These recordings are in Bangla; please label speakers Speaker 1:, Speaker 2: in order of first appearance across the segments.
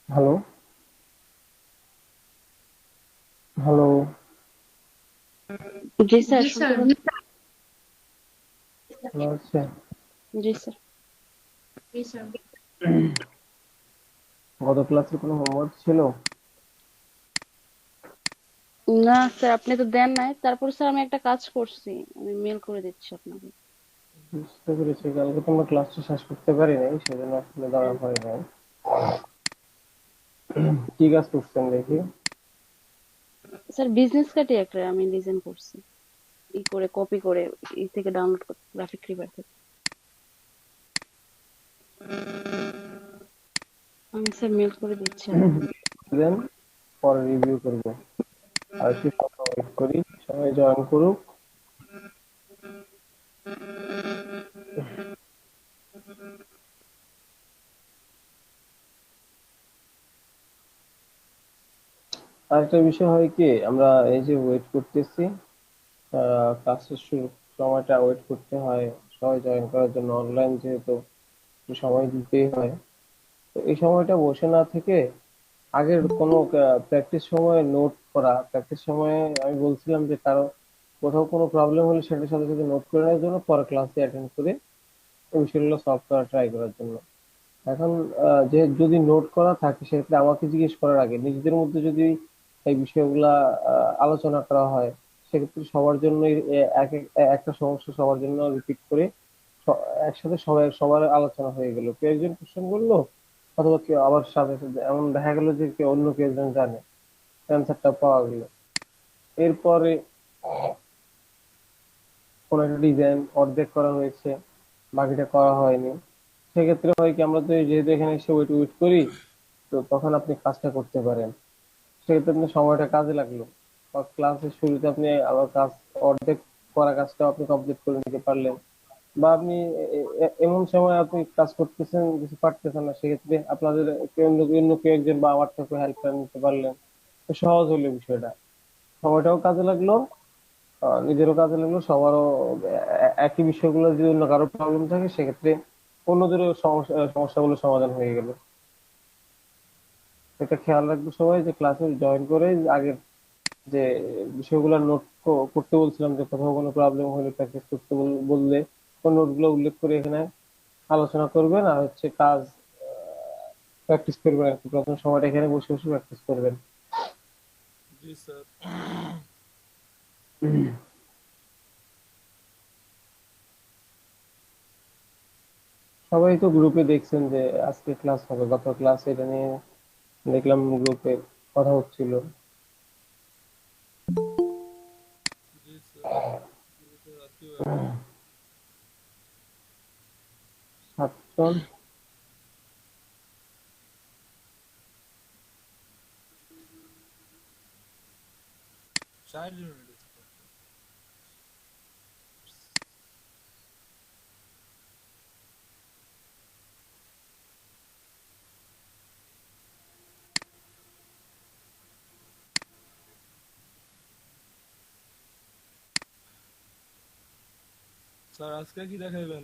Speaker 1: Hello, hello.
Speaker 2: জি স্যার, শুনতে পাচ্ছি।
Speaker 1: ভালো আছে?
Speaker 2: জি স্যার।
Speaker 1: গত ক্লাসের কোনো হোমওয়ার্ক ছিল?
Speaker 2: না স্যার, আপনি তো দেন নাই। তারপর স্যার আমি একটা কাজ করছি, আমি মেল করে দিচ্ছি আপনাকে।
Speaker 1: বুঝতে পেরেছি, কালকে তোমরা ক্লাসটা শেষ করতে পারি নাই, সেজন্য আসলে দেওয়া হয় নাই। কি কাজ করছেন দেখি?
Speaker 2: স্যার বিজনেস কার্ডই একটা আমি ডিজাইন করছি, ই করে কপি করে থেকে ডাউনলোড করে গ্রাফিক রিডার থেকে। আমি স্যার মেল করে দিচ্ছি আপনাকে।
Speaker 1: দেন পরে রিভিউ করব। আর একটু সময় ওয়েট করি, সবাই জয়েন করুক। আর একটা বিষয় হয় কি, আমরা এই যে ওয়েট করতেছি, ক্লাসের শুরু সময়টা ওয়েট করতে হয় সবাই জয়েন করার জন্য, অনলাইন যেহেতু একটু সময় দিতেই হয়। তো এই সময়টা বসে না থেকে আগের কোনো প্র্যাকটিস সময়ে নোট করা, প্র্যাকটিস সময়ে আমি বলছিলাম যে কারো কোথাও কোনো প্রবলেম হলে সেটার সাথে সাথে নোট করে নেওয়ার জন্য, পরে ক্লাসে অ্যাটেন্ড করে ওই বিষয়গুলো সলভ করা ট্রাই করার জন্য। এখন যে যদি নোট করা থাকে সেক্ষেত্রে আমাকে জিজ্ঞেস করার আগে নিজেদের মধ্যে যদি এই বিষয়গুলা আলোচনা করা হয়, সেক্ষেত্রে সবার জন্য একটা সমস্যা সবার জন্য রিপিট করে একসাথে সবার আলোচনা হয়ে গেল, কেউ একজন কোশ্চেন করলো অথবা কেউ আবার সাথে সাথে এমন দেখা গেল যে কেউ অন্য কেউ একজন জানে, অ্যান্সারটা পাওয়া গেল। এরপরে কোনো একটা ডিজাইন অর্ধেক করা হয়েছে, বাকিটা করা হয়নি, সেক্ষেত্রে হয় কি, আমরা তো যেহেতু এখানে এসে ওয়েট ওয়েট করি, তো তখন আপনি কাজটা করতে পারেন। সেক্ষেত্রে আপনার সময়টা কাজে লাগলো, বা ক্লাসের শুরুতে আপনি আবার কাজ অর্ধেক করা কাজটা আপনি কমপ্লিট করে নিতে পারলেন। বা আপনি এমন সময় আপনি কাজ করতেছেন কিছু পারতেছেন না, সেক্ষেত্রে আপনাদের অন্য কেউ একজন বা আমার থেকে হেল্প করে নিতে পারলেন। তো সহজ হলো বিষয়টা, সময়টাও কাজে লাগলো, নিজেরও কাজে লাগলো, সবারও একই বিষয়গুলো যদি অন্য কারো প্রবলেম থাকে সেক্ষেত্রে অন্যদেরও সমস্যাগুলো সমাধান হয়ে গেল। এটা খেয়াল রাখবো সবাই, যে ক্লাসে জয়েন করে আগের যে বিষয়গুলো নোট করতে বলছিলাম, যে কোথাও কোনো প্রবলেম হলে প্র্যাকটিস করতে বললে কোন নোটগুলো উল্লেখ করে এখানে আলোচনা করবেন, আর হচ্ছে কাজ প্র্যাকটিস করবেন আর কি। প্রথম সময়টা এখানে বসে বসে প্র্যাকটিস করবেন।
Speaker 3: জি স্যার।
Speaker 1: সবাই তো গ্রুপে দেখছেন যে আজকে ক্লাস হবে, গত ক্লাস এটা নিয়ে দেখলাম গ্রুপে কথা হচ্ছিল।
Speaker 3: জি স্যার। স্যার আর কেউ অ্যাড হয়নি।
Speaker 1: 7 জন।
Speaker 3: চার ইউনিট। স্যার আজকে কি দেখাইবেন?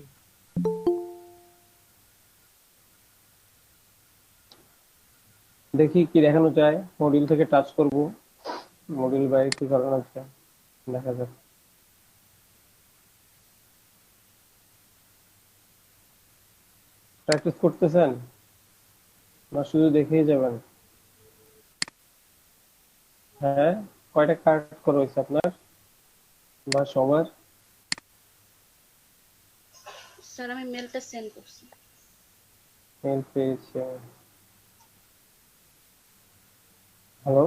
Speaker 1: দেখি কি দেখানো যায়, মডিউল থেকে টাচ করব, মডিউল বাইরে কি করানো যায় দেখা যাক। প্র্যাকটিস করতেছেন না শুধু দেখেই যাবেন? হ্যাঁ, কয়টা কার্ড করা হয়েছে আপনার বা সবার?
Speaker 2: স্যার আমি মেলটা সেন্ড করছি।
Speaker 1: মেল পেয়েছে। হ্যালো।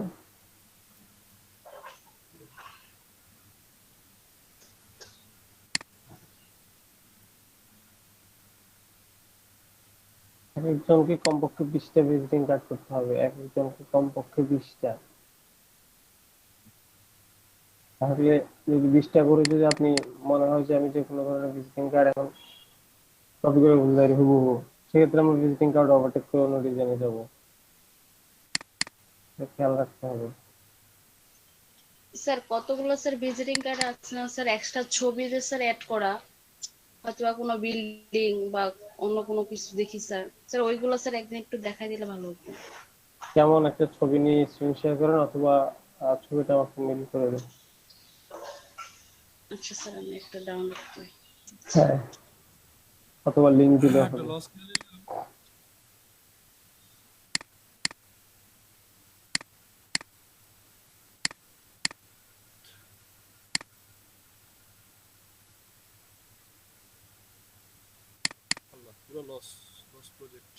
Speaker 1: এক একজনকে কমপক্ষে 20টা ভিজিটিং কার্ড করতে হবে, এক একজনকে কমপক্ষে 20টা। তাহলে যদি 20টা করে যদি আপনি মনে হয় যে আমি যে কোনো ধরনের ভিজিটিং কার্ড এখন কপি করে ভুল যাই হুবহু, সেক্ষেত্রে আমরা ভিজিটিং কার্ড ওভারটেক করে অন্য ডিজাইনে যাবো। এটা খেয়াল রাখতে হবে।
Speaker 2: স্যার কতগুলো স্যার ভিজিটিং কার্ড আছে না স্যার, এক্সট্রা ছবি যে স্যার অ্যাড করা, হয়তোবা কোনো বিল্ডিং বা অন্য কোনো কিছু দেখি স্যার। স্যার ওইগুলো স্যার একদিন একটু দেখাই দিলে ভালো হতো।
Speaker 1: কেমন একটা ছবি নিয়ে স্ক্রিন শেয়ার করেন, অথবা ছবিটা আমাকে মেল করে দেন।
Speaker 2: আচ্ছা স্যার আমি একটা ডাউনলোড করি।
Speaker 1: হ্যাঁ, অথবা লিঙ্ক দিলেও
Speaker 3: একটা
Speaker 1: হবে।
Speaker 3: লস করে নিলাম। আল্লাহ, পুরো loss, loss project.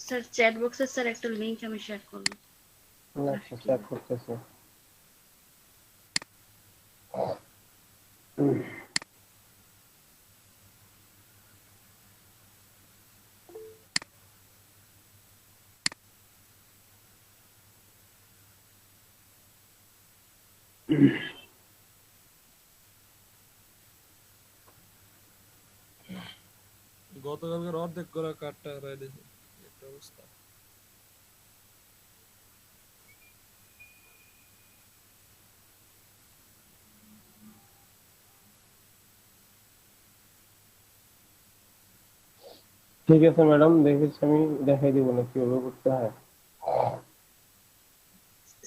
Speaker 2: Sir chat box sir একটা লিংক আমি শেয়ার করলাম।
Speaker 1: আচ্ছা, শেয়ার করতেছি। হুম।
Speaker 3: গতকালকের অর্ধেক করা কাঠটা হারাই দিয়েছে, একটা অবস্থা।
Speaker 1: ঠিক আছে ম্যাডাম, দেখেছি আমি, দেখাই দিব না কিভাবে করতে হয়।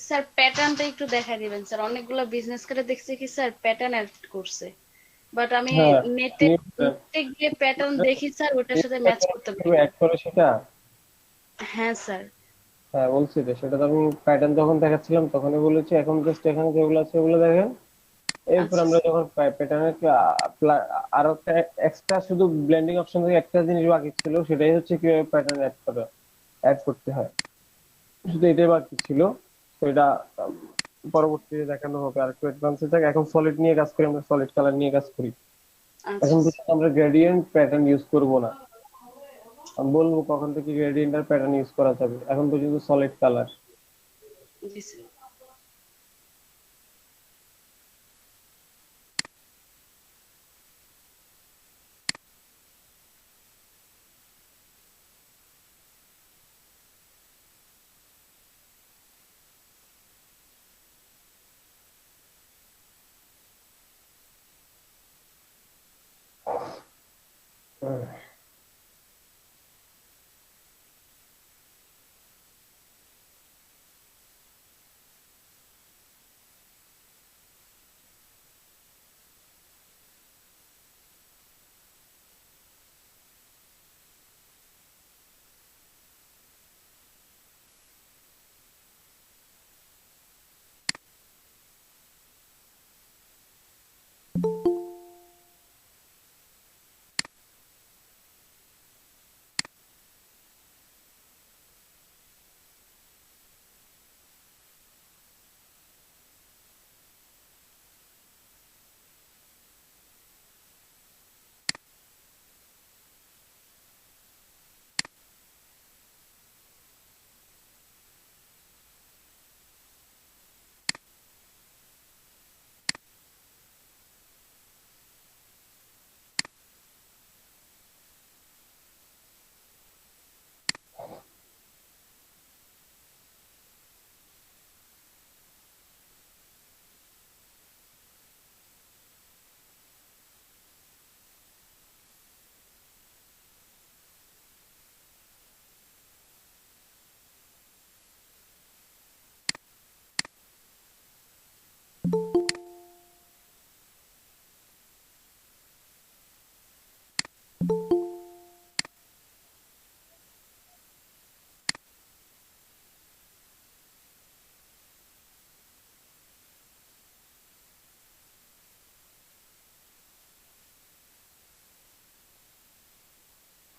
Speaker 2: স্যার প্যাটার্নটা একটু দেখাই দিবেন স্যার, অনেকগুলো বিজনেস করে দেখছি কি স্যার প্যাটার্ন অ্যাড করছে, বাট আমি
Speaker 1: হ্যাঁ,
Speaker 2: নেটে
Speaker 1: নিউ
Speaker 2: নেটে গিয়ে প্যাটার্ন দেখি স্যার ওটার সাথে ম্যাচ করতে পারি না।
Speaker 1: অ্যাড করে সেটা।
Speaker 2: হ্যাঁ স্যার।
Speaker 1: হ্যাঁ, বলছি তো, সেটা তো আমি প্যাটার্ন যখন দেখাচ্ছিলাম তখনই বলেছি, এখন জাস্ট এখানে যেগুলো আছে ওগুলো দেখেন। এরপর
Speaker 2: আচ্ছা
Speaker 1: আমরা
Speaker 2: স্যার।
Speaker 1: যখন প্যাটার্নের আরো একটা এক্সট্রা শুধু ব্লেন্ডিং অপশন থেকে একটা জিনিস বাকি ছিল, সেটাই হচ্ছে কিভাবে প্যাটার্ন অ্যাড করতে হয়। শুধু এটাই বাকি ছিল। তো এটা উম, পরবর্তীতে দেখানো হবে, আর একটু অ্যাডভান্সে থাক। এখন সলিড নিয়ে কাজ করি, আমরা সলিড কালার নিয়ে কাজ করি।
Speaker 2: আচ্ছা
Speaker 1: এখন
Speaker 2: স্যার।
Speaker 1: পর্যন্ত আমরা গ্রেডিয়েন্ট প্যাটার্ন ইউজ করব না। আমি বলবো কখন থেকে গ্রেডিয়েন্ট আর প্যাটার্ন ইউজ করা যাবে। এখন পর্যন্ত সলিড কালার।
Speaker 2: জি স্যার।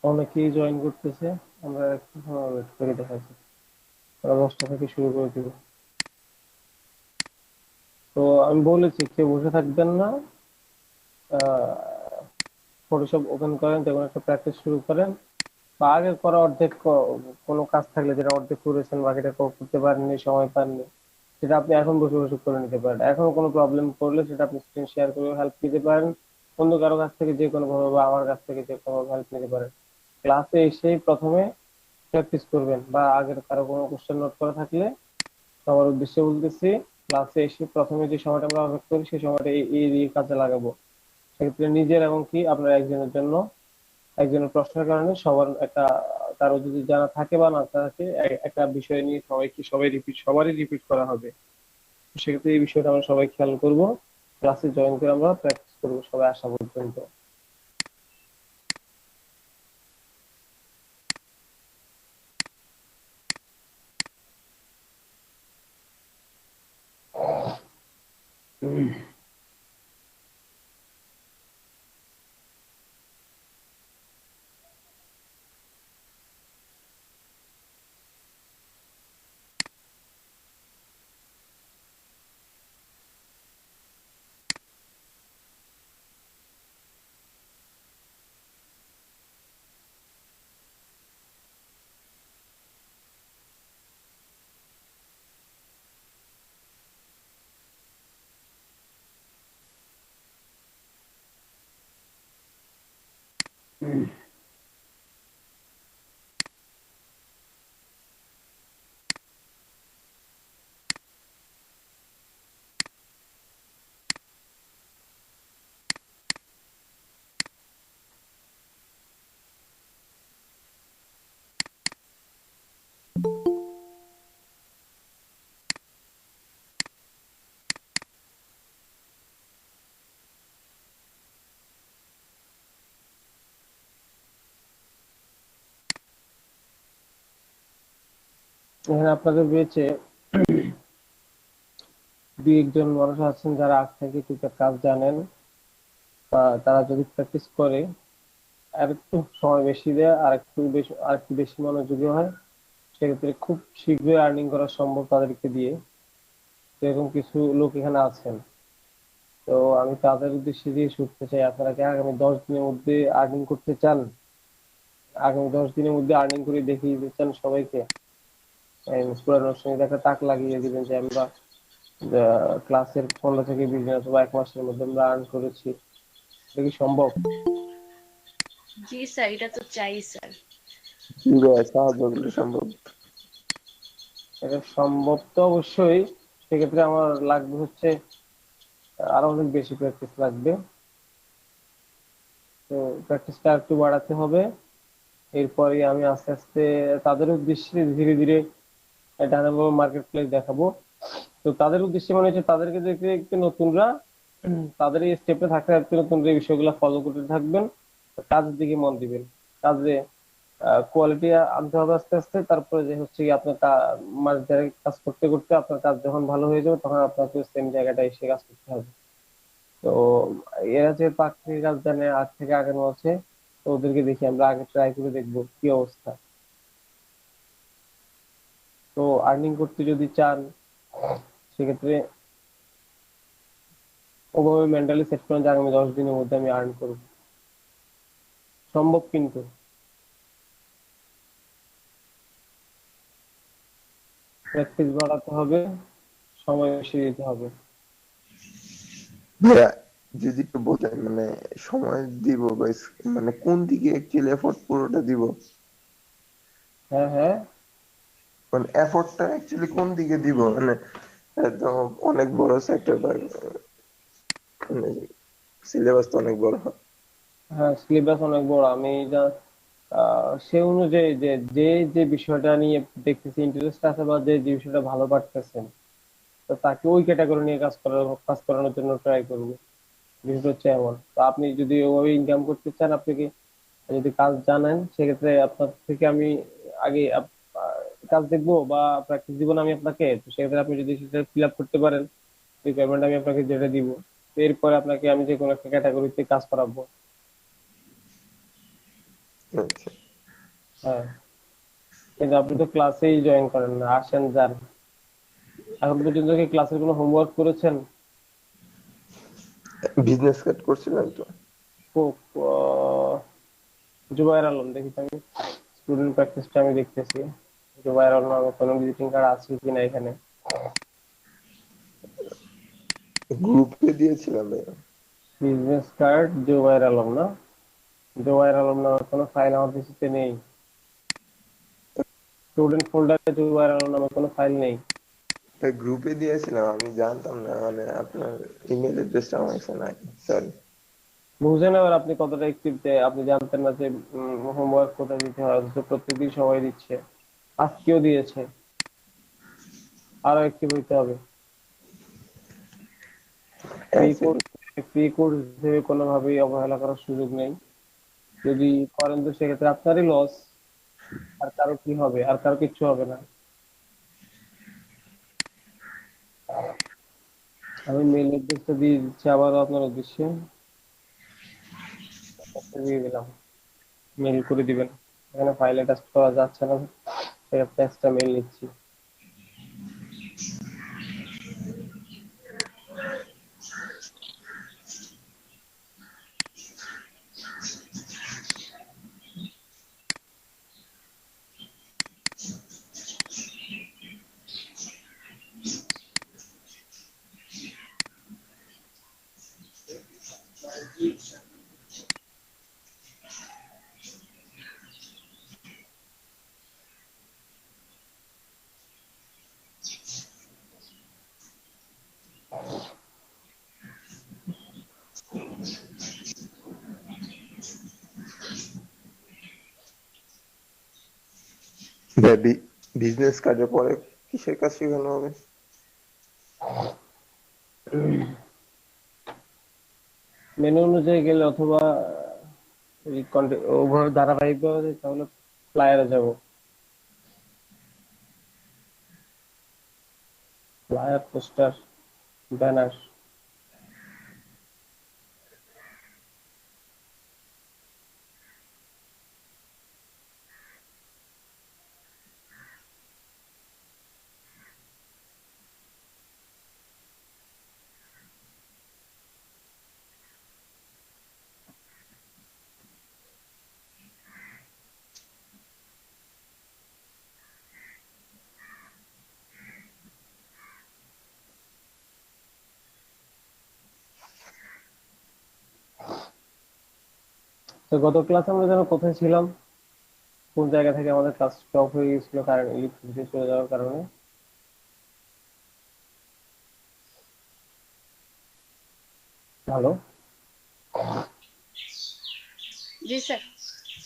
Speaker 1: অনেকেই জয়েন করতেছে। আমরা একটু সময় ওয়েট করে দেখা যাক। ওরা 10টা থেকে শুরু করে দিব। তো আমি বলেছি কেউ বসে থাকবেন না। ফটোশপ ওপেন করেন, যেমন একটা প্র্যাকটিস শুরু করেন, বা আগে করা অর্ধেক কোনো কাজ থাকলে যেটা অর্ধেক করেছেন বাকিটা করতে পারেননি, সময় পাননি, সেটা আপনি এখন বসে বসে করে নিতে পারেন। এখন কোনো প্রবলেম করলে সেটা আপনি স্ক্রিন শেয়ার করে হেল্প নিতে পারেন। অন্য কারো কাছ থেকে যে কোনো ভাবে বা আমার কাছ থেকে যে কোনো হেল্প নিতে পারেন। ক্লাসে এসেই প্রথমে প্র্যাকটিস করবেন, বা আগের কারো কোনো কোশ্চেন নোট করা থাকলে সবার উদ্দেশ্যে বলতেছি, ক্লাসে এসে প্রথমে যে সময়টা আমরা ব্যবহার করি সেই সময়টা এই কাজে লাগাবো। সেক্ষেত্রে নিজের এবং কি আপনার একজনের জন্য, একজনের প্রশ্নের কারণে সবার একটা, কারো যদি জানা থাকে বা না থাকে, একটা বিষয় নিয়ে সবারই রিপিট করা হবে। তো সেক্ষেত্রে এই বিষয়টা আমরা সবাই খেয়াল করব। ক্লাসে জয়েন করে আমরা প্র্যাকটিস করবো সবাই আসা পর্যন্ত। এখানে আপনাদের রয়েছে দুই একজন মানুষ আছেন যারা আগ থেকে টুকটাক কাজ জানেন, বা তারা যদি প্র্যাকটিস করে আর একটু সময় বেশি দেয়, আর একটু বেশি মনোযোগী হয়, সেক্ষেত্রে খুব শীঘ্রই আর্নিং করা সম্ভব তাদেরকে দিয়ে। তো এরকম কিছু লোক এখানে আছেন। তো আমি তাদের উদ্দেশ্যে দিয়ে শুনতে চাই, আপনারা কি আগামী 10 দিনের মধ্যে আর্নিং করতে চান? আগামী 10 দিনের মধ্যে আর্নিং করে দেখিয়ে দিতে চান সবাইকে? পুরানো সঙ্গে একটা তাক লাগিয়ে দিবেন যে আমরা ক্লাসের 15 থেকে 20 দিন অথবা 1 মাসের মধ্যে আমরা আর্ন করেছি। এটা কি সম্ভব?
Speaker 2: জি স্যার, এটা তো চাই স্যার।
Speaker 4: জি ভাইয়া, সাহায্য করলে সম্ভব।
Speaker 1: এটা সম্ভব তো অবশ্যই। সেক্ষেত্রে আমার লাগবে হচ্ছে আরো অনেক বেশি প্র্যাকটিস লাগবে। তো প্র্যাকটিসটা একটু বাড়াতে হবে। এরপরে আমি আস্তে আস্তে তাদের উদ্দেশ্যে ধীরে ধীরে ডায়নামো মার্কেট প্লেস দেখাবো। তো তাদের উদ্দেশ্যে মানে হচ্ছে তাদেরকে দেখতে দেখতে নতুনরা তাদের এই স্টেপে থাকতে থাকতে নতুনরা এই বিষয়গুলো ফলো করতে থাকবেন। কাজের দিকে মন দিবেন। কাজে কোয়ালিটি আনতে হবে আস্তে আস্তে। তারপরে যে হচ্ছে কি আপনার মাস দেড়েক কাজ করতে করতে আপনার কাজ যখন ভালো হয়ে যাবে তখন আপনাকে সেম জায়গাটায় এসে কাজ করতে হবে। তো এরা যে পাক থেকে কাজ জানে, আগ থেকে আগানো আছে, তো ওদেরকে দেখি আমরা আগে ট্রাই করে দেখবো কি অবস্থা। তো আর্নিং করতে যদি চান সেক্ষেত্রে ওভাবে মেন্টালি সেট করেন যে আগামী 10 দিনের মধ্যে আমি আর্ন করবো। সম্ভব কিন্তু। প্র্যাকটিস বাড়াতে হবে, সময় বেশি দিতে হবে।
Speaker 4: ভাইয়া, যদি একটু বলেন মানে সময় দিব বা মানে কোন দিকে অ্যাকচুয়ালি এফোর্ট পুরোটা দিব,
Speaker 1: হ্যাঁ, হ্যাঁ।
Speaker 4: মানে এফোর্টটা অ্যাকচুয়ালি কোন দিকে দিব, মানে একদম অনেক বড় সেক্টর, মানে সিলেবাস তো অনেক বড়।
Speaker 1: হ্যাঁ, সিলেবাস অনেক বড়। আমি যা সে অনুযায়ী যে যে যে বিষয়টা নিয়ে দেখতেছি ইন্টারেস্ট আছে, বা যে যে বিষয়টা ভালো পারতেছেন, তো তাকে ওই ক্যাটাগরি নিয়ে কাজ করানোর জন্য ট্রাই করবো। বিষয়টা হচ্ছে এমন। তো আপনি যদি ওইভাবে ইনকাম করতে চান, আপনাকে যদি কাজ জানেন, সেক্ষেত্রে আপনার থেকে আমি আগে কাজ দেখবো বা প্র্যাকটিস দিব না আমি আপনাকে। তো সেক্ষেত্রে আপনি যদি সেটা ফিল আপ করতে পারেন, রিকোয়ারমেন্ট আমি আপনাকে যেটা দিব, তো এরপরে আপনাকে আমি যে কোনো একটা ক্যাটাগরিতে কাজ করাবো।
Speaker 4: আচ্ছা।
Speaker 1: হ্যাঁ, কিন্তু আপনি তো ক্লাসেই জয়েন করেন না, আসেন যান। এখন পর্যন্ত কি ক্লাসের কোনো হোমওয়ার্ক করেছেন?
Speaker 4: বিজনেস কার্ড করছিলাম তো।
Speaker 1: খুব জুবাইর আলম দেখি তো আমি, স্টুডেন্ট প্র্যাকটিসটা আমি দেখতেছি। জুবাইর আলম নামে কোনো ভিজিটিং কার্ড আছে কিনা এখানে?
Speaker 4: গ্রুপে দিয়েছিলাম ভাইয়া।
Speaker 1: বিজনেস কার্ড জুবাইর আলম না? জুবাইর আলম নামে কোনো ফাইল আমার পিসিতে নেই। স্টুডেন্ট ফোল্ডারে জুবাইর আলম নামে কোনো ফাইল নেই।
Speaker 4: গ্রুপে দিয়েছিলাম, আমি জানতাম না মানে আপনার ইমেল অ্যাড্রেসটা আমার কাছে নাই, সরি।
Speaker 1: বুঝেন এবার আপনি কতটা অ্যাক্টিভ, যে আপনি জানতেন না যে হোমওয়ার্ক কোথায় দিতে হয়, অথচ প্রত্যেকদিন সবাই দিচ্ছে, আজকেও দিয়েছে। আরো অ্যাক্টিভ হইতে হবে। ফ্রি কোর্স, ফ্রি কোর্স ভেবে কোনোভাবেই অবহেলা করার সুযোগ নেই। যদি করেন তো সেক্ষেত্রে আপনারই লস, আর কারো কি হবে? আর কারো কিচ্ছু হবে না। আমি মেল অ্যাড্রেসটা দিয়ে দিচ্ছি আবারও আপনার উদ্দেশ্যে, দিয়ে দিলাম, মেল করে দিবেন। এখানে ফাইল অ্যাটাচ করা যাচ্ছে না, সেক্ষেত্রে এক্সট্রা মেল নিচ্ছি।
Speaker 4: বিজনেস কার্ডের পরে কিসের কাজ শেখানো হবে?
Speaker 1: মেনু অনুযায়ী গেলে অথবা ওভাবে ধারাবাহিক ভাবে তাহলে ফ্লায়ারে যাব। Flyer, poster, banner. তো গত ক্লাসে আমরা যেন কোথায় ছিলাম? কোন জায়গা থেকে আমাদের ক্লাস স্টপ হয়ে গেছিল কারণ ইলেকট্রিসিটি চলে যাওয়ার কারণে? ভালো,
Speaker 2: জি স্যার।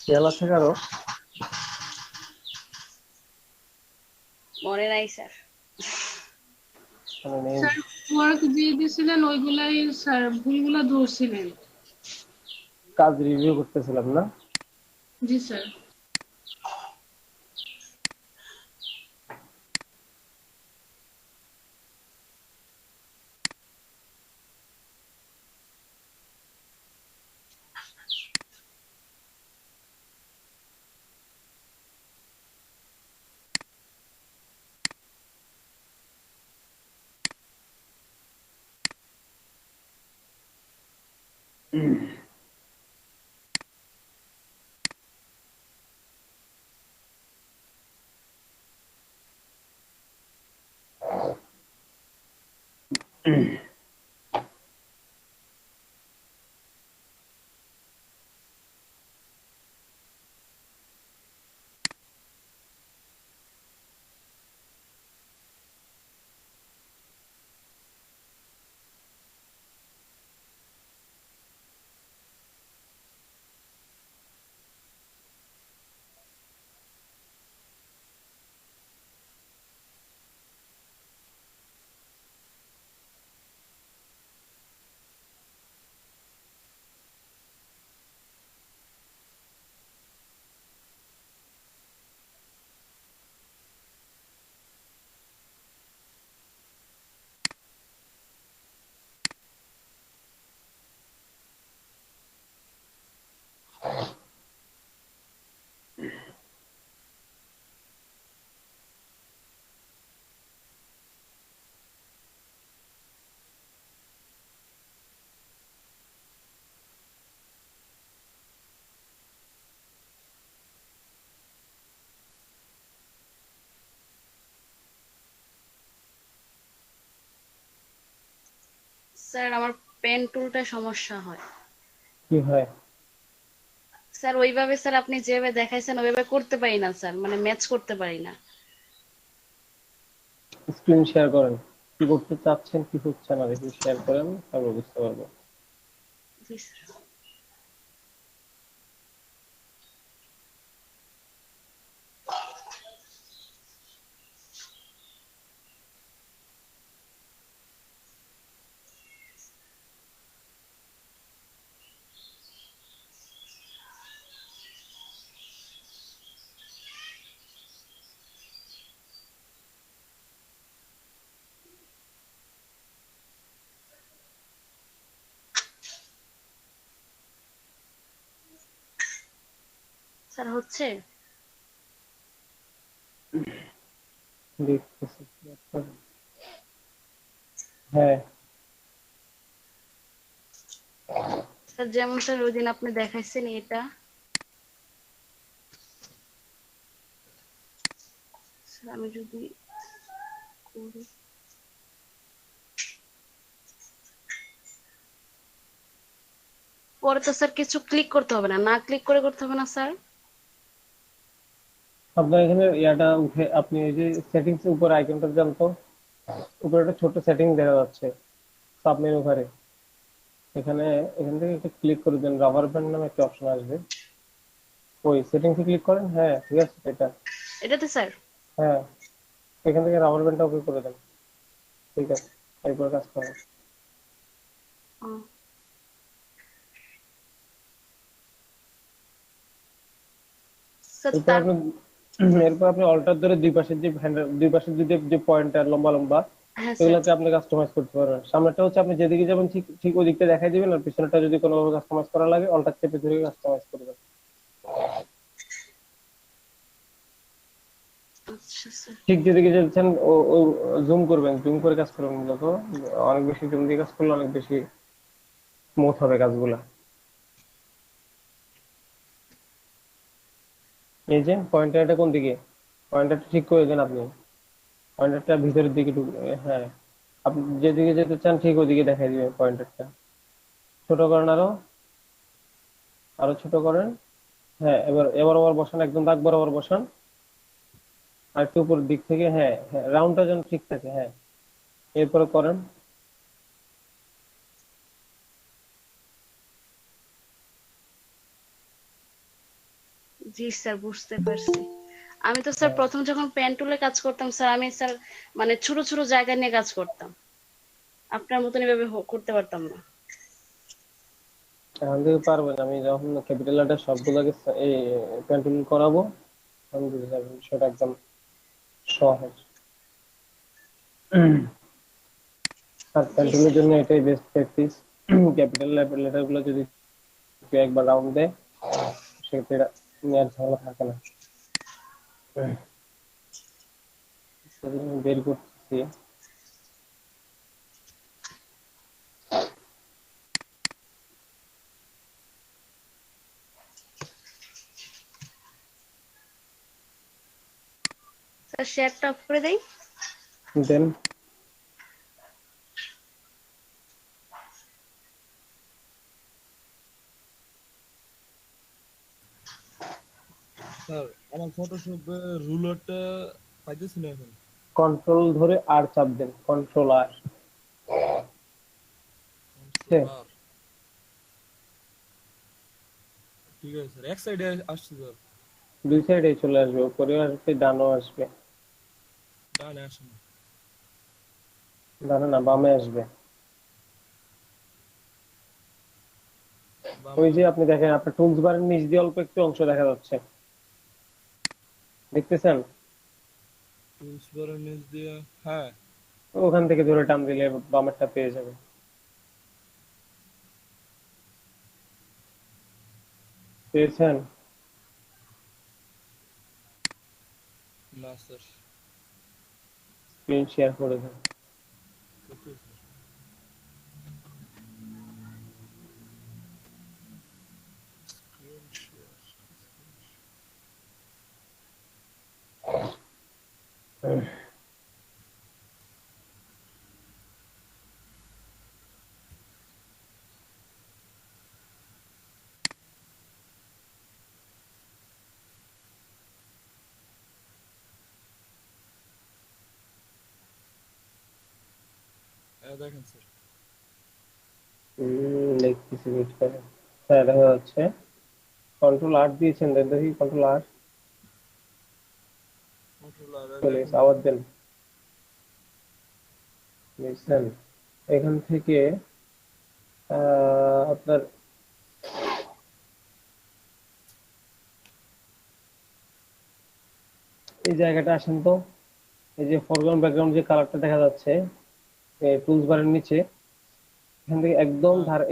Speaker 1: খেয়াল আছে কারো?
Speaker 2: মনে নাই স্যার।
Speaker 1: মানে নেই।
Speaker 3: স্যার ওয়ার্ক দিয়ে দিয়েছিলেন, ওইগুলাই স্যার ভুলগুলা ধরছিলেন।
Speaker 1: কাজ রিভিউ করতেছিলাম না?
Speaker 3: জি স্যার।
Speaker 2: স্যার আমার পেন টুলটা সমস্যা হয়।
Speaker 1: কি হয়?
Speaker 2: স্যার ওইভাবে স্যার আপনি যেভাবে দেখাইছেন ওইভাবে করতে পারি না স্যার, মানে ম্যাচ করতে পারি না।
Speaker 1: স্ক্রিন শেয়ার করেন, কি করতে চাচ্ছেন কি হচ্ছে না দেখি শেয়ার করেন, তারপর বুঝতে পারবো।
Speaker 2: জি স্যার। স্যার হচ্ছে?
Speaker 1: দেখতেছি। হ্যাঁ,
Speaker 2: স্যার যেমন স্যার ওই দিন আপনি দেখাইছেন এটা, স্যার আমি যদি করি, পরে তো স্যার কিছু ক্লিক করতে হবে না, না ক্লিক করে করতে হবে না স্যার?
Speaker 1: আপনার এখানে ইয়াটা উঠে আপনি এই যে সেটিংস এর উপর আইকনটা যান তো, উপরে একটা ছোট সেটিং দেখা যাচ্ছে সাব মেনু বারে। এখানে এখান থেকে একটা ক্লিক করে দেন, রাবার ব্যান্ড নামে একটা অপশন আসবে, ওই সেটিংসে ক্লিক করেন। হ্যাঁ ঠিক আছে এটা।
Speaker 2: এটাতে স্যার?
Speaker 1: হ্যাঁ, এখান থেকে রাবার ব্যান্ডটা ওকে করে দেন। ঠিক আছে, এরপর কাজ করেন।
Speaker 2: ও, স্যার
Speaker 1: এরপর
Speaker 2: তার,
Speaker 1: আপনি এরপর আপনি অল্টার ধরে দুই পাশের যে হ্যান্ডেল, দুই পাশের দুই যে পয়েন্টার লম্বা লম্বা,
Speaker 2: হ্যাঁ স্যার।
Speaker 1: এগুলোকে আপনি কাস্টমাইজ করতে পারবেন। সামনেরটা হচ্ছে আপনি যেদিকে যাবেন ঠিক ঠিক ওই দিকটা দেখাই দিবেন, আর পিছনেরটা যদি কোনোভাবে কাস্টমাইজ করা লাগে অল্টার চেপে ধরে কাস্টমাইজ করবেন।
Speaker 2: আচ্ছা স্যার।
Speaker 1: ঠিক যেদিকে যাচ্ছেন ও ও জুম করবেন, জুম করে কাজ করবেন মূলত। অনেক বেশি জুম দিয়ে কাজ করলে অনেক বেশি স্মুথ হবে কাজগুলা। এই যে পয়েন্টারটা কোন দিকে, পয়েন্টারটা ঠিক করে দেন আপনি, পয়েন্টারটা ভিতরের দিকে হ্যাঁ, আপনি যেদিকে যেতে চান ঠিক ওদিকে দেখাই দিবেন পয়েন্টারটা। ছোট করেন আরো, আরো ছোট করেন। হ্যাঁ, এবার এবার আবার বসান, একদম দাগ বরাবর বসান। আর একটু উপরের দিক থেকে, হ্যাঁ হ্যাঁ, রাউন্ডটা যেন ঠিক থাকে। হ্যাঁ, এরপরে করেন।
Speaker 2: জি স্যার বুঝতে পারছি। আমি তো স্যার
Speaker 1: হ্যাঁ,
Speaker 2: প্রথম যখন পেন টুলে কাজ করতাম স্যার, আমি স্যার মানে ছোট ছোট জায়গা নিয়ে কাজ করতাম, আপনার মতন এভাবে করতে পারতাম না।
Speaker 1: এখান থেকে পারবেন। আমি যখন ক্যাপিটাল লেটার সবগুলোকে এই কন্ট্রোল করাবো তখন বুঝে যাবেন সেটা একদম সহজ। আর
Speaker 2: জি
Speaker 1: কন্ট্রোলের
Speaker 2: স্যার।
Speaker 1: জন্য এটাই বেস্ট প্র্যাকটিস। ক্যাপিটাল লেটার গুলো যদি কেউ একবার রাউন্ড দেয় সেক্ষেত্রে এটা নেওয়ার ঝামেলা থাকে না। সেদিন আমি বের করতেছি।
Speaker 2: স্যার শেয়ারটা অফ করে দেই।
Speaker 1: দেন
Speaker 3: স্যার আমার ফটোশপ রুলারটা পাইতেছি না এখন।
Speaker 1: কন্ট্রোল ধরে আর চাপ দেন, কন্ট্রোল আর।
Speaker 3: কন্ট্রোল আর, ঠিক আছে স্যার, এক সাইডে আসছে স্যার,
Speaker 1: দুই সাইডে চলে আসবে, উপরেও আসবে ডানও আসবে।
Speaker 3: ডানে আসে না।
Speaker 1: ডানে না, বামে আসবে। ওই
Speaker 3: বামে
Speaker 1: যে আপনি দেখেন আপনার টুলস বারের নিচ দিয়ে অল্প একটু অংশ দেখা যাচ্ছে, দেখতেছেন?
Speaker 3: টুলস বারের নিচ দিয়ে, হ্যাঁ।
Speaker 1: ওখান থেকে ধরে টান দিলে বামেরটা পেয়ে যাবে। পেয়েছেন?
Speaker 3: না স্যার,
Speaker 1: স্ক্রিন শেয়ার করে দেন।
Speaker 3: Okay sir. স্ক্রিন শেয়ার,
Speaker 1: হুম,
Speaker 3: দেখেন স্যার।
Speaker 1: দেখতেছি, ওয়েট করেন। হ্যাঁ, দেখা যাচ্ছে। কন্ট্রোল R দিয়েছেন, দেন দেখি কন্ট্রোল R।
Speaker 3: কন্ট্রোলার
Speaker 1: চলে
Speaker 3: দেখেন
Speaker 1: গেছে, আবার দেন। বুঝছেন? এখান থেকে আপনার এই জায়গাটা আসেন তো। এই যে ফরগ্রাউন্ড ব্যাকগ্রাউন্ড যে কালারটা দেখা যাচ্ছে টুলস বারের নিচে, এখান থেকে একদম
Speaker 3: হ্যাঁ,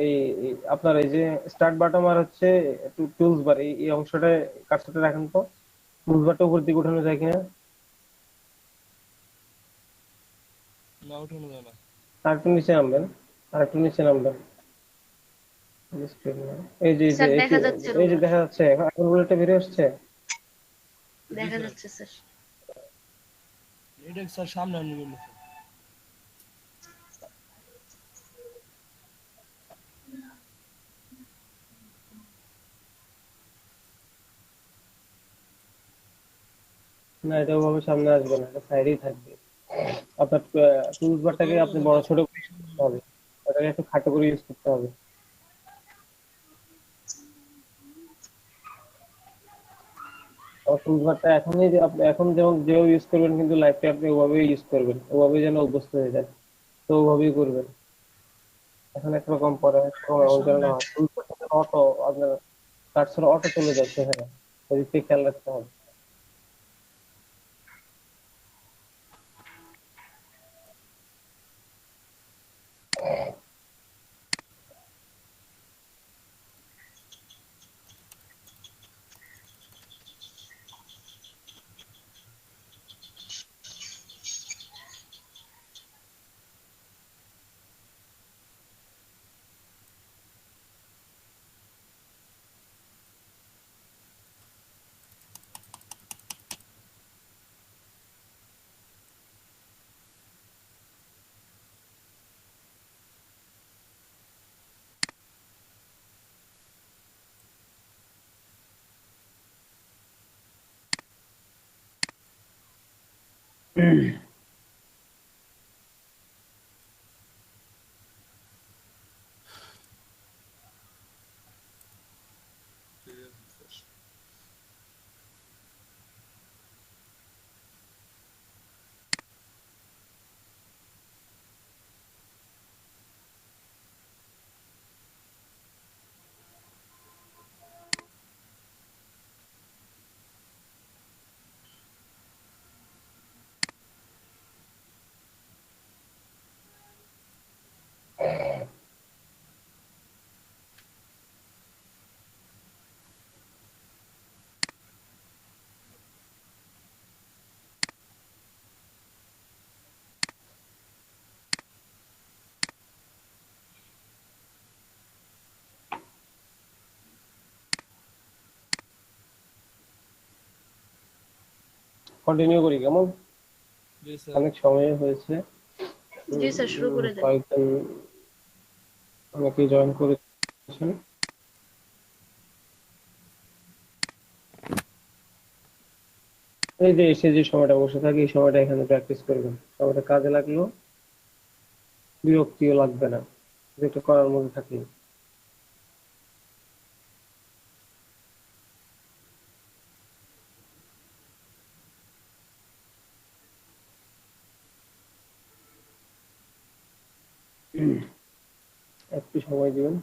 Speaker 1: আপনার এই যে স্টার্ট বাটন আর হচ্ছে টুলস বার, এই অংশটা কার্সরটা রাখেন তো। টুলস বারটা উপর দিকে উঠানো যায় কিনা?
Speaker 3: না উঠানো যায় না।
Speaker 1: আর একটু নিচে নামবেন, আর একটু নিচে নামবেন। এই যে screen না।
Speaker 2: স্যার দেখা যাচ্ছে
Speaker 1: এই যে
Speaker 2: রোলার।
Speaker 1: দেখা যাচ্ছে এখন এখন বুলেটটা বেরিয়ে আসছে।
Speaker 3: জি
Speaker 2: দেখা
Speaker 3: স্যার।
Speaker 2: যাচ্ছে স্যার।
Speaker 3: এটা স্যার সামনে আনবেন কিন্তু স্যার।
Speaker 1: না, এটা ওভাবে সামনে আসবে না, এটা সাইডেই থাকবে। আপনার টুলস
Speaker 3: কত
Speaker 1: বারটাকে
Speaker 3: হলো
Speaker 1: আপনি
Speaker 3: এখন
Speaker 1: বড়
Speaker 3: 10
Speaker 1: ছোট
Speaker 3: মিনিট
Speaker 1: করে use
Speaker 3: সামনে
Speaker 1: করতে
Speaker 3: আনবেন।
Speaker 1: হবে। ওটাকে একটু খাটো করে ইউজ করতে হবে। টুলস বারটা এখনই যে আপনি এখন যেমন যেভাবে ইউজ করবেন, কিন্তু লাইফটা আপনি ওভাবেই ইউজ করবেন, ওভাবেই যেন অভ্যস্ত হয়ে যায়। তো ওভাবেই করবেন। এখন একরকম পরে একরকম,
Speaker 3: স্যার
Speaker 1: এমন যেন
Speaker 3: সামনে।
Speaker 1: না হয় টুলস বারটা অটো আপনার কার্সর অটো চলে যাচ্ছে এখানে। ওই দিকে খেয়াল রাখতে হবে।
Speaker 3: ঠিক আছে স্যার।
Speaker 1: কন্টিনিউ করি কেমন?
Speaker 3: জি স্যার।
Speaker 1: অনেক সময় হয়েছে।
Speaker 2: জি স্যার, শুরু করে দেন।
Speaker 1: কয়েকজন অনেকেই জয়েন করেছেন। এই যে এসে যে সময়টা বসে থাকি, এই সময়টা এখানে প্র্যাকটিস করবেন, সময়টা কাজে লাগলো, বিরক্তিও লাগবে না, যেটা করার মধ্যে থাকলে। একটু সময় দিবেন।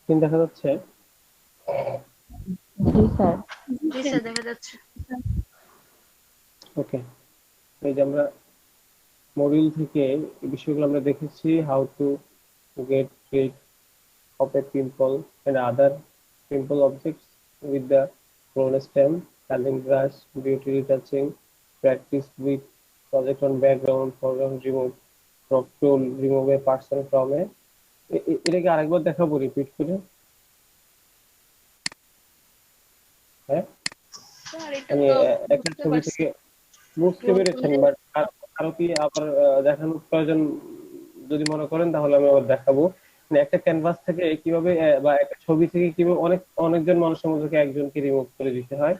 Speaker 1: স্ক্রিন দেখা যাচ্ছে?
Speaker 5: জি স্যার।
Speaker 2: জি স্যার দেখা যাচ্ছে।
Speaker 1: ওকে, এই যে আমরা মডিউল থেকে এই বিষয়গুলো আমরা দেখেছি, how to get rid of a pimple and other pimple objects with the roller stem, curling brush, beauty retouching, practice with project on background, foreground remove, crop tool, remove a person from a এটাকে আরেকবার দেখাবো রিপিট করে? হ্যাঁ,
Speaker 2: স্যার এটা
Speaker 1: মানে
Speaker 2: তো
Speaker 1: একটা
Speaker 2: বুঝতে
Speaker 1: ছবি
Speaker 2: পারছি।
Speaker 1: থেকে বুঝতে পেরেছেন, বাট আরো কি আবার দেখানোর প্রয়োজন যদি মনে করেন তাহলে আমি আবার দেখাবো। মানে একটা ক্যানভাস থেকে কিভাবে বা একটা ছবি থেকে কিভাবে অনেকজন মানুষের মধ্যে থেকে একজনকে রিমুভ করে দিতে হয়,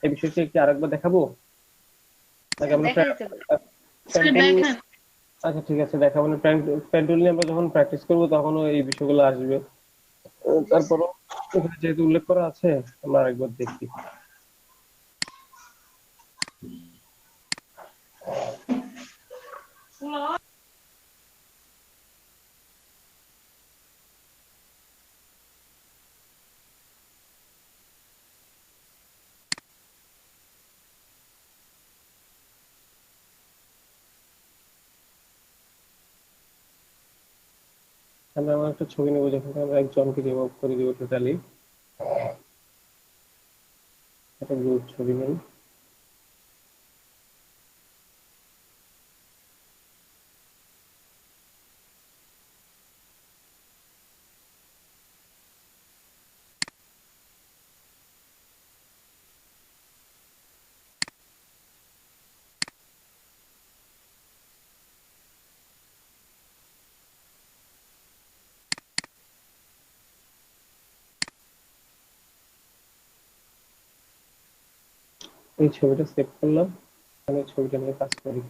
Speaker 1: এই বিষয়টি একটু আরেকবার দেখাবো নাকি
Speaker 2: স্যার
Speaker 1: আমরা
Speaker 2: দেখা দিতে পারে।
Speaker 1: Pen tool? আচ্ছা ঠিক আছে, দেখাবো না। পেন টুল নিয়ে আমরা যখন প্র্যাকটিস করবো তখনও এই বিষয়গুলো আসবে।
Speaker 2: জি স্যার।
Speaker 1: তারপরও এখানে যেহেতু উল্লেখ করা আছে আমরা আরেকবার দেখি। আমরা আমার একটা ছবি নেবো যেখানে আমরা একজনকে রিমুভ করে দিব টোটালি। একটা গ্রুপ ছবি নেই। এই ছবিটা সেভ করলাম, আমি ছবিটা নিয়ে কাজ করি।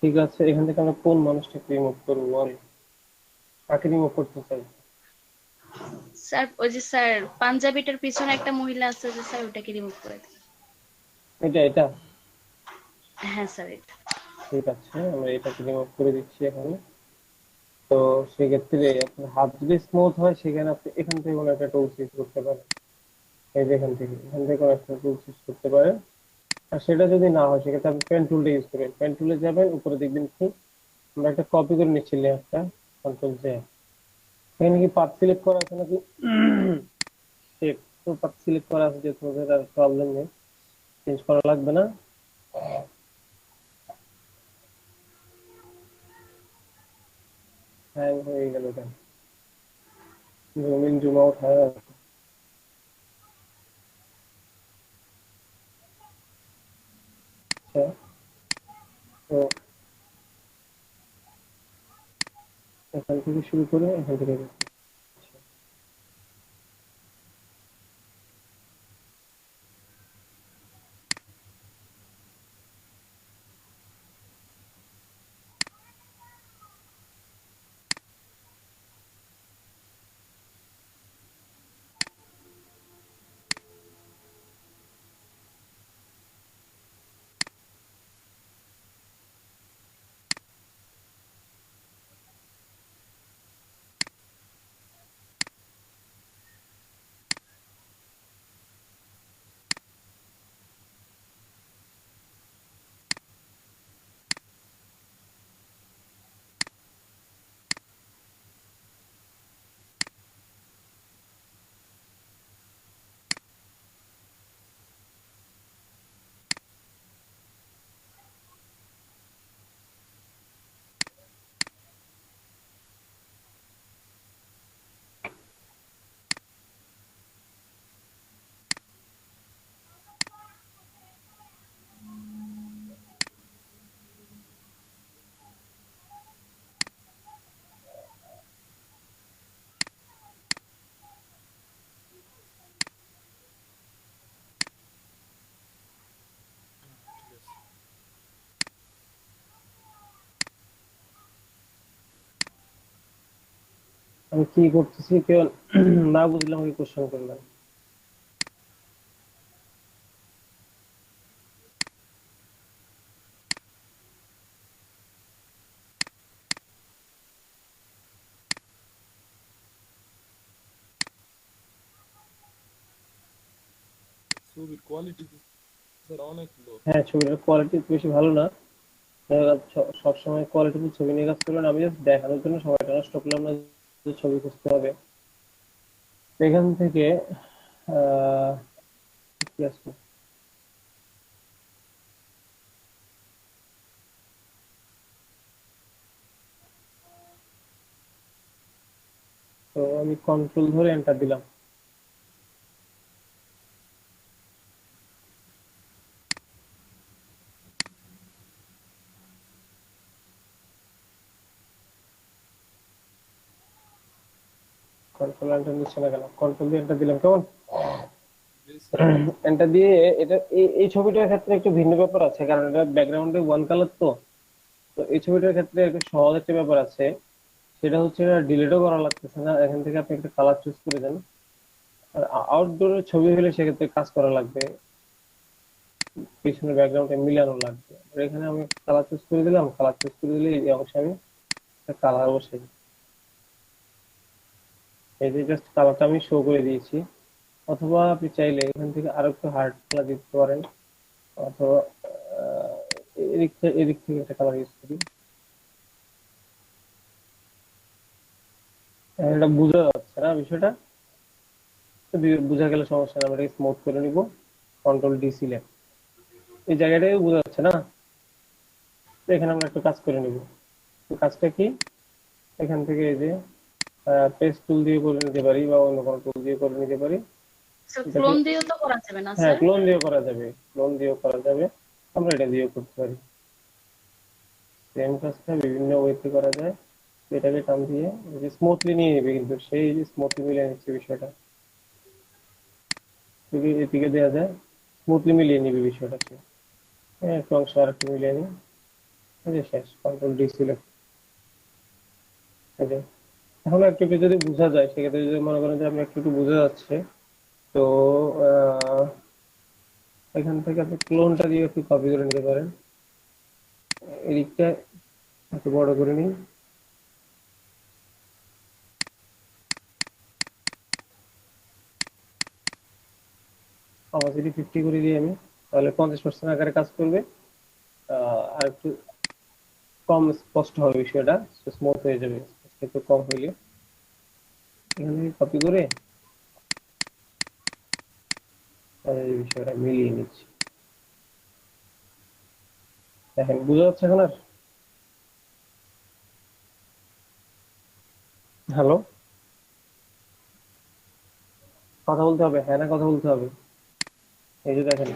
Speaker 1: ঠিক আছে, এখান থেকে আমরা কোন মানুষটাকে রিমুভ করবো বল? কাকে রিমুভ করতে চাই?
Speaker 2: স্যার ওই যে স্যার পাঞ্জাবিটার পিছনে একটা মহিলা আছে যে স্যার ওটাকে রিমুভ করে দিন।
Speaker 1: এটা
Speaker 2: হ্যাঁ স্যার এটা।
Speaker 1: ঠিক আছে, আমরা এটাকে রিমুভ করে দিচ্ছি এখানে। তো সেক্ষেত্রে আপনার হাত যদি স্মুথ হয় সেখানে আপনি এখান থেকে কোনো একটা টুলস ইউজ করতে পারেন। এই যে এখান থেকে কোনো একটা টুলস ইউজ করতে পারেন। আর সেটা যদি না হয় সেক্ষেত্রে আপনি পেন টুলটা ইউজ করবেন। পেন টুলে যাবেন, উপরে দেখবেন কি আমরা একটা কপি করে নিচ্ছি লেয়ারটা, কন্ট্রোল জে। এখানে কি পাথ সিলেক্ট করা আছে নাকি? ঠিক, তো পাথ সিলেক্ট করা আছে, যেহেতু ওদের প্রবলেম নেই, চেঞ্জ করা লাগবে না। হ্যাং হয়ে গেল কেন? জুম ইন জুম আউট হয়। আচ্ছা, তো এখান থেকে শুরু করে এখান থেকে আমি কি করতেছি কেউ না বুঝলে আমাকে কোশ্চেন করবেন।
Speaker 3: ছবির কোয়ালিটি স্যার অনেক লো।
Speaker 1: হ্যাঁ, ছবিটার কোয়ালিটি বেশি ভালো না। সবসময় কোয়ালিটি ছবি নিয়ে কাজ করবেন, আমি জাস্ট দেখানোর জন্য সময়টা নষ্ট করলাম না যে ছবি খুঁজতে হবে। তো এখান থেকে আহ কি আছে, তো আমি কন্ট্রোল ধরে এন্টার দিলাম। কন্ট্রোল এন্টার দিচ্ছে না কেন? কন্ট্রোল দিয়ে এন্টার দিলাম, কেমন?
Speaker 3: জি স্যার।
Speaker 1: এন্টার দিয়ে এটা এই ছবিটার ক্ষেত্রে একটু ভিন্ন ব্যাপার আছে, কারণ এটা ব্যাকগ্রাউন্ডে ওয়ান কালার। তো তো এই ছবিটার ক্ষেত্রে একটু সহজ একটা ব্যাপার আছে, সেটা হচ্ছে এটা ডিলিটও করা লাগতেছে না। এখান থেকে আপনি একটা কালার চুজ করে দেন। আর আউটডোরের ছবি হলে সেক্ষেত্রে কাজ করা লাগবে, পিছনের ব্যাকগ্রাউন্ডে মিলানো লাগবে। আর এখানে আমি কালার চুজ করে দিলাম, কালার চুজ করে দিলে এই অংশে আমি একটা কালার বসাই। এই যে জাস্ট কালারটা আমি শো করে দিয়েছি। অথবা আপনি চাইলে এখান থেকে আরো একটু হার্ড কালার দিতে পারেন, অথবা আহ, এদিক থেকে একটা কালার ইউজ করি। এটা বোঝা যাচ্ছে না বিষয়টা? তো বোঝা গেলে সমস্যা নেই, আমরা এটাকে স্মুথ করে নিব। কন্ট্রোল ডি সিলেক্ট, এই জায়গাটাই বোঝা যাচ্ছে না? তো এখানে আমরা একটু কাজ করে নিব। তো কাজটা কি, এখান থেকে এই যে পেস্ট টুল দিয়ে করে নিতে পারি বা অন্য কোনো টুল দিয়ে করে নিতে পারি
Speaker 2: স্যার
Speaker 1: এটাকে।
Speaker 2: ক্লোন দিয়েও তো করা যাবে না
Speaker 1: হ্যাঁ,
Speaker 2: স্যার?
Speaker 1: ক্লোন দিয়েও করা যাবে, ক্লোন দিয়েও করা যাবে, আমরা এটা দিয়েও করতে পারি। সেম কাজটা বিভিন্ন ওয়েতে করা যায়। এটাকে টান দিয়ে স্মুথলি নিয়ে নেবে, কিন্তু সেই স্মুথলি মিলিয়ে নিচ্ছে বিষয়টা, যদি এদিকে দেওয়া যায় স্মুথলি মিলিয়ে নিবে বিষয়টাকে। হ্যাঁ, একটু অংশ আর একটু মিলিয়ে নিই। এই যে শেষ, কন্ট্রোল ডি সিলেক্ট। এই যে এখন একটু একটু যদি বোঝা যায়, সেক্ষেত্রে যদি মনে করেন যে আপনি একটু একটু বোঝা যাচ্ছে, তো আহ, এখান থেকে আপনি ক্লোনটা দিয়ে একটু কপি করে নিতে পারেন। এদিকটা একটু বড় করে নিই, অপাসিটি 50 করে দিই আমি, তাহলে 50% আকারে কাজ করবে। আর একটু কম স্পষ্ট হবে বিষয়টা, স্মুথ হয়ে যাবে একটু কম হইলে। এখান থেকে কপি করে এই বিষয়টা মিলিয়ে নিচ্ছি। দেখেন বোঝা যাচ্ছে এখন আর? হ্যালো, কথা বলতে হবে, হ্যাঁ না কথা বলতে হবে। এই যে দেখেন।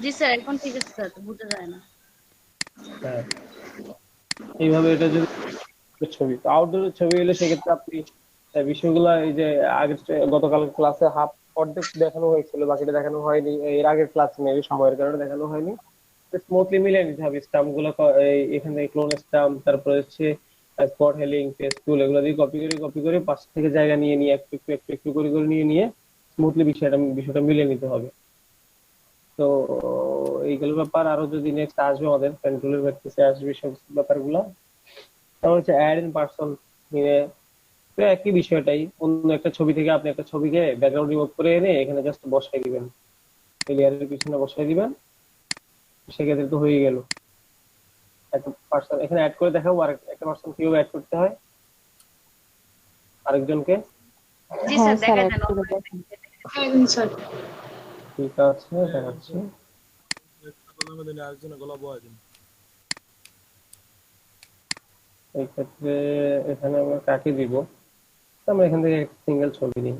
Speaker 2: জি স্যার, এখন ঠিক আছে স্যার, বোঝা যায় না।
Speaker 1: হ্যাঁ, এইভাবে এটা যদি ছবি, তো আউটডোরের ছবি হলে সেক্ষেত্রে আপনি বিষয়গুলো এই যে আগের গতকাল ক্লাসে হাফ অর্ধেক দেখানো হয়েছিল, বাকিটা দেখানো হয়নি, এর আগের ক্লাস মেবি সময়ের কারণে দেখানো হয়নি। স্মুথলি মিলিয়ে নিতে হবে স্টাম্প গুলো। এখানে ক্লোন স্টাম্প, তারপরে হচ্ছে স্পট হেলিং, পেস্ট টুল, এগুলো দিয়ে কপি করে পাশ থেকে জায়গা নিয়ে নিয়ে একটু একটু একটু একটু করে করে নিয়ে নিয়ে স্মুথলি বিষয়টা মিলিয়ে নিতে হবে। তো এইগুলো ব্যাপার আরো যদি নেক্সট আসবে, আমাদের কন্ট্রোলের প্র্যাকটিসে আসবে সব ব্যাপারগুলো। তারপর হচ্ছে অ্যাড ইন পার্সন নিয়ে, তো একই বিষয়টাই, অন্য একটা ছবি থেকে আপনি একটা ছবিকে ব্যাকগ্রাউন্ড রিমুভ করে এনে এখানে জাস্ট বসাই দিবেন, এই লেয়ারের পিছনে বসাই দিবেন, সেক্ষেত্রে তো হয়ে গেল। একটা পার্সন এখানে অ্যাড করে দেখাবো, আর একটা পার্সন কিভাবে অ্যাড করতে হয় আরেকজনকে।
Speaker 2: জি
Speaker 5: হ্যাঁ
Speaker 2: স্যার,
Speaker 5: স্যার,
Speaker 2: দেখা
Speaker 5: অ্যাড
Speaker 2: দেন।
Speaker 5: করে দেখেন।
Speaker 1: ঠিক আছে, দেখাচ্ছি।
Speaker 3: একটা গলা বেঁধে নিয়ে আরেকজনের গলা বয়া দিন।
Speaker 1: এই ক্ষেত্রে এখানে আমরা কাকে দিব, আমরা এখান থেকে একটা সিঙ্গেল ছবি নিই।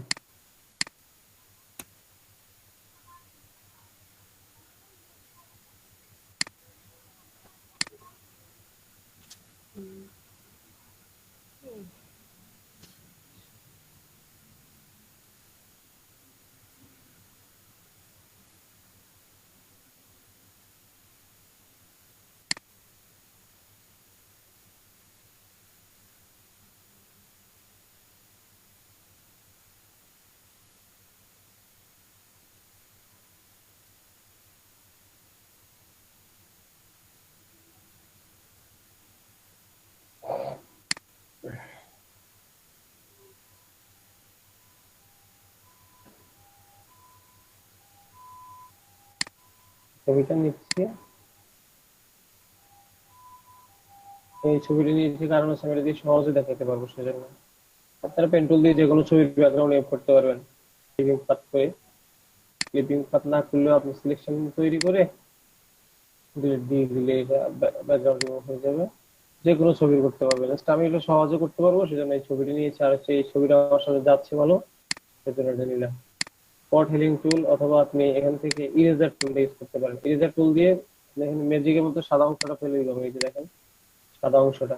Speaker 1: ছবিটা নিচ্ছি, এই ছবিটা নিয়েছি কারণ হচ্ছে আমি এটা দিয়ে সহজে দেখাতে পারবো সেজন্য। আপনারা পেন টুল দিয়ে যে কোনো ছবির ব্যাকগ্রাউন্ড এড করতে পারবেন, ক্লিপিং পাথ করে। ক্লিপিং পাথ না করলেও আপনি সিলেকশন তৈরি করে ডিলিট দিয়ে দিলে এটা ব্যাকগ্রাউন্ড রিমুভ হয়ে যাবে। যে কোনো ছবি করতে পারবেন, জাস্ট আমি এটা সহজে করতে পারবো সেজন্য এই ছবিটা নিয়েছি। আর হচ্ছে এই ছবিটা আমার সাথে যাচ্ছে ভালো, সেজন্য এটা নিলাম। স্পট হিলিং টুল, অথবা আপনি এখান থেকে ইরেজার টুলটা ইউজ করতে পারেন। ইরেজার টুল দিয়ে দেখেন ম্যাজিকের মতো সাদা অংশটা ফেলে দিলাম, এই যে দেখেন সাদা অংশটা।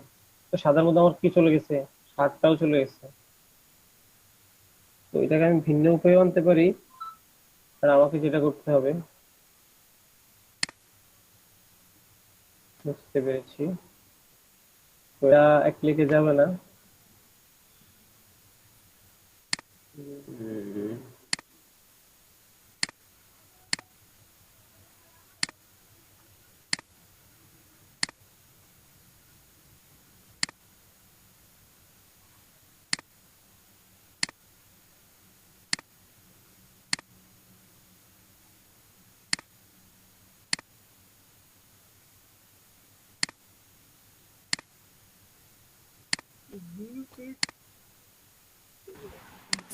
Speaker 1: তো সাদার মধ্যে আমার কি চলে গেছে, শার্টটাও চলে গেছে। তো এটাকে আমি ভিন্ন উপায়ে আনতে পারি। আর আমাকে যেটা করতে হবে, বুঝতে পেরেছি, ওটা এক ক্লিকে যাবে না। উম,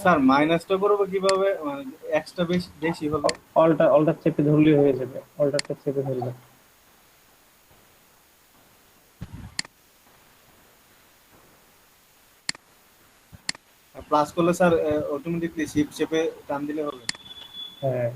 Speaker 3: স্যার মাইনাসটা করবো কিভাবে, মানে এক্সট্রা বেশি বেশি হলো?
Speaker 1: অল্টার অল্টার চেপে ধরলেই হয়ে যাবে, অল্টারটা চেপে ধরবে।
Speaker 3: প্লাস করলে স্যার অটোমেটিকলি শিফট চেপে টান দিলে হবে?
Speaker 1: হ্যাঁ,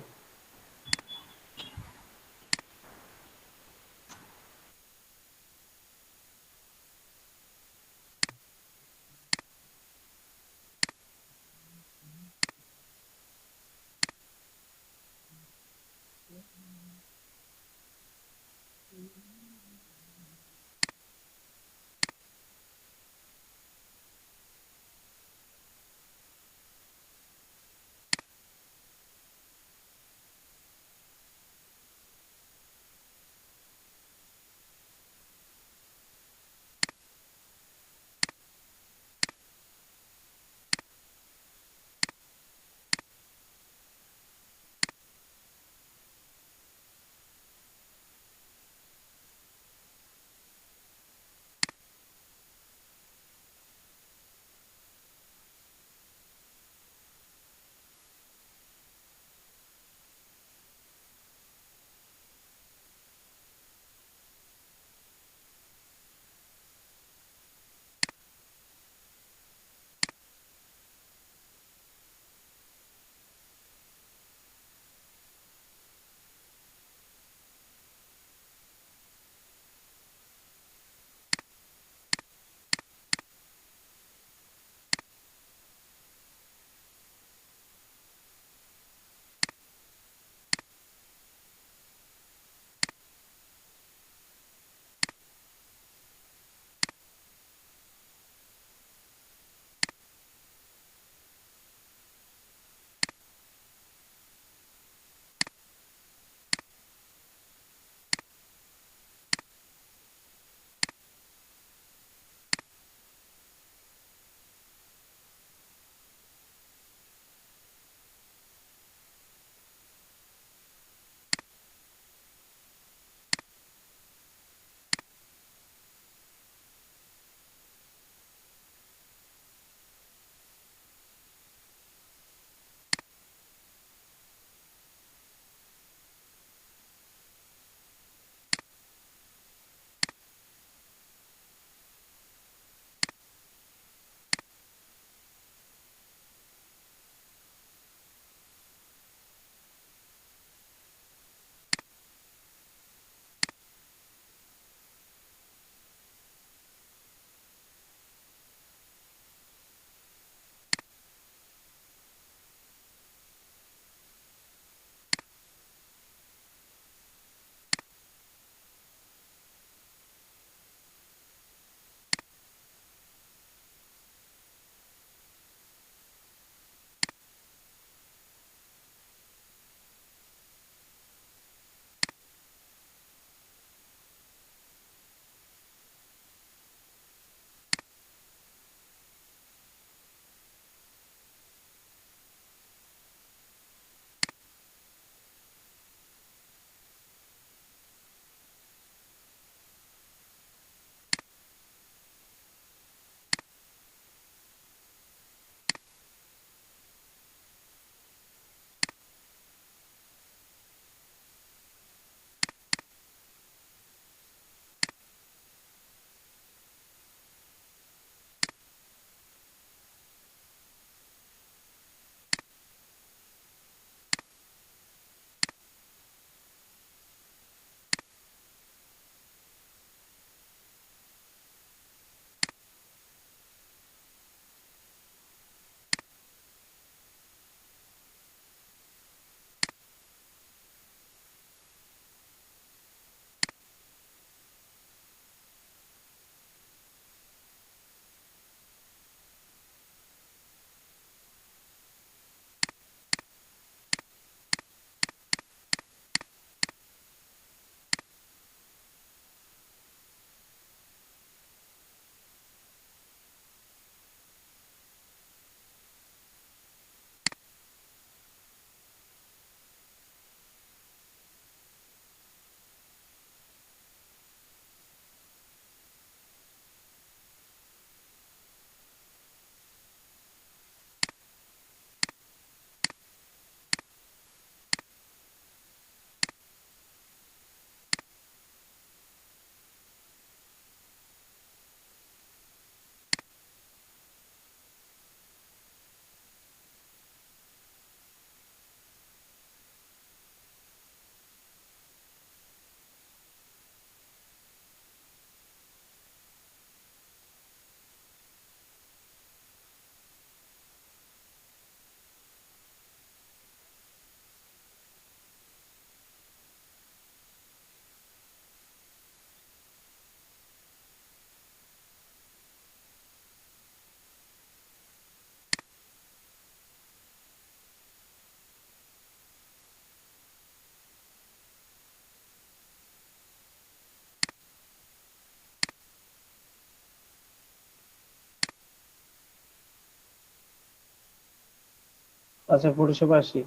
Speaker 1: আচ্ছা, ফটোশপে আসি।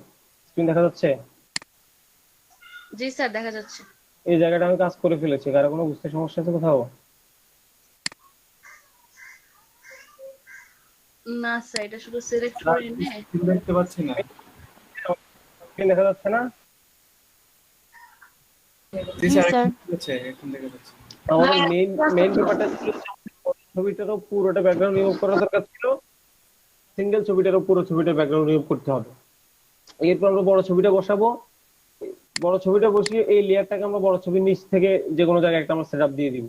Speaker 1: স্ক্রিন দেখা যাচ্ছে?
Speaker 2: জি স্যার, দেখা যাচ্ছে।
Speaker 1: এই জায়গাটা আমি কাজ করে ফেলেছি, কারো কোনো বুঝতে সমস্যা আছে কোথাও?
Speaker 2: না স্যার, এটা শুধু সিলেক্ট করে এনে।
Speaker 3: স্ক্রিন দেখতে পাচ্ছি না।
Speaker 1: স্ক্রিন দেখা যাচ্ছে না?
Speaker 3: জি
Speaker 5: জি
Speaker 3: স্যার,
Speaker 5: স্যার।
Speaker 3: এখন দেখা যাচ্ছে, এখন দেখা যাচ্ছে।
Speaker 1: আমাদের মেইন মেইন ব্যাপারটা ছিল যে ছবিটারও পুরোটা ব্যাকগ্রাউন্ড রিমুভ করা দরকার ছিল, সিঙ্গেল ছবিটারও পুরো ছবিটা ব্যাকগ্রাউন্ড রিমুভ করতে হবে। এরপর আমরা বড় ছবিটা বসাবো। বড় ছবিটা বসিয়ে এই লেয়ারটাকে আমরা বড় ছবির নিচ থেকে যে কোনো জায়গায় একটা আমরা সেটআপ দিয়ে দিব।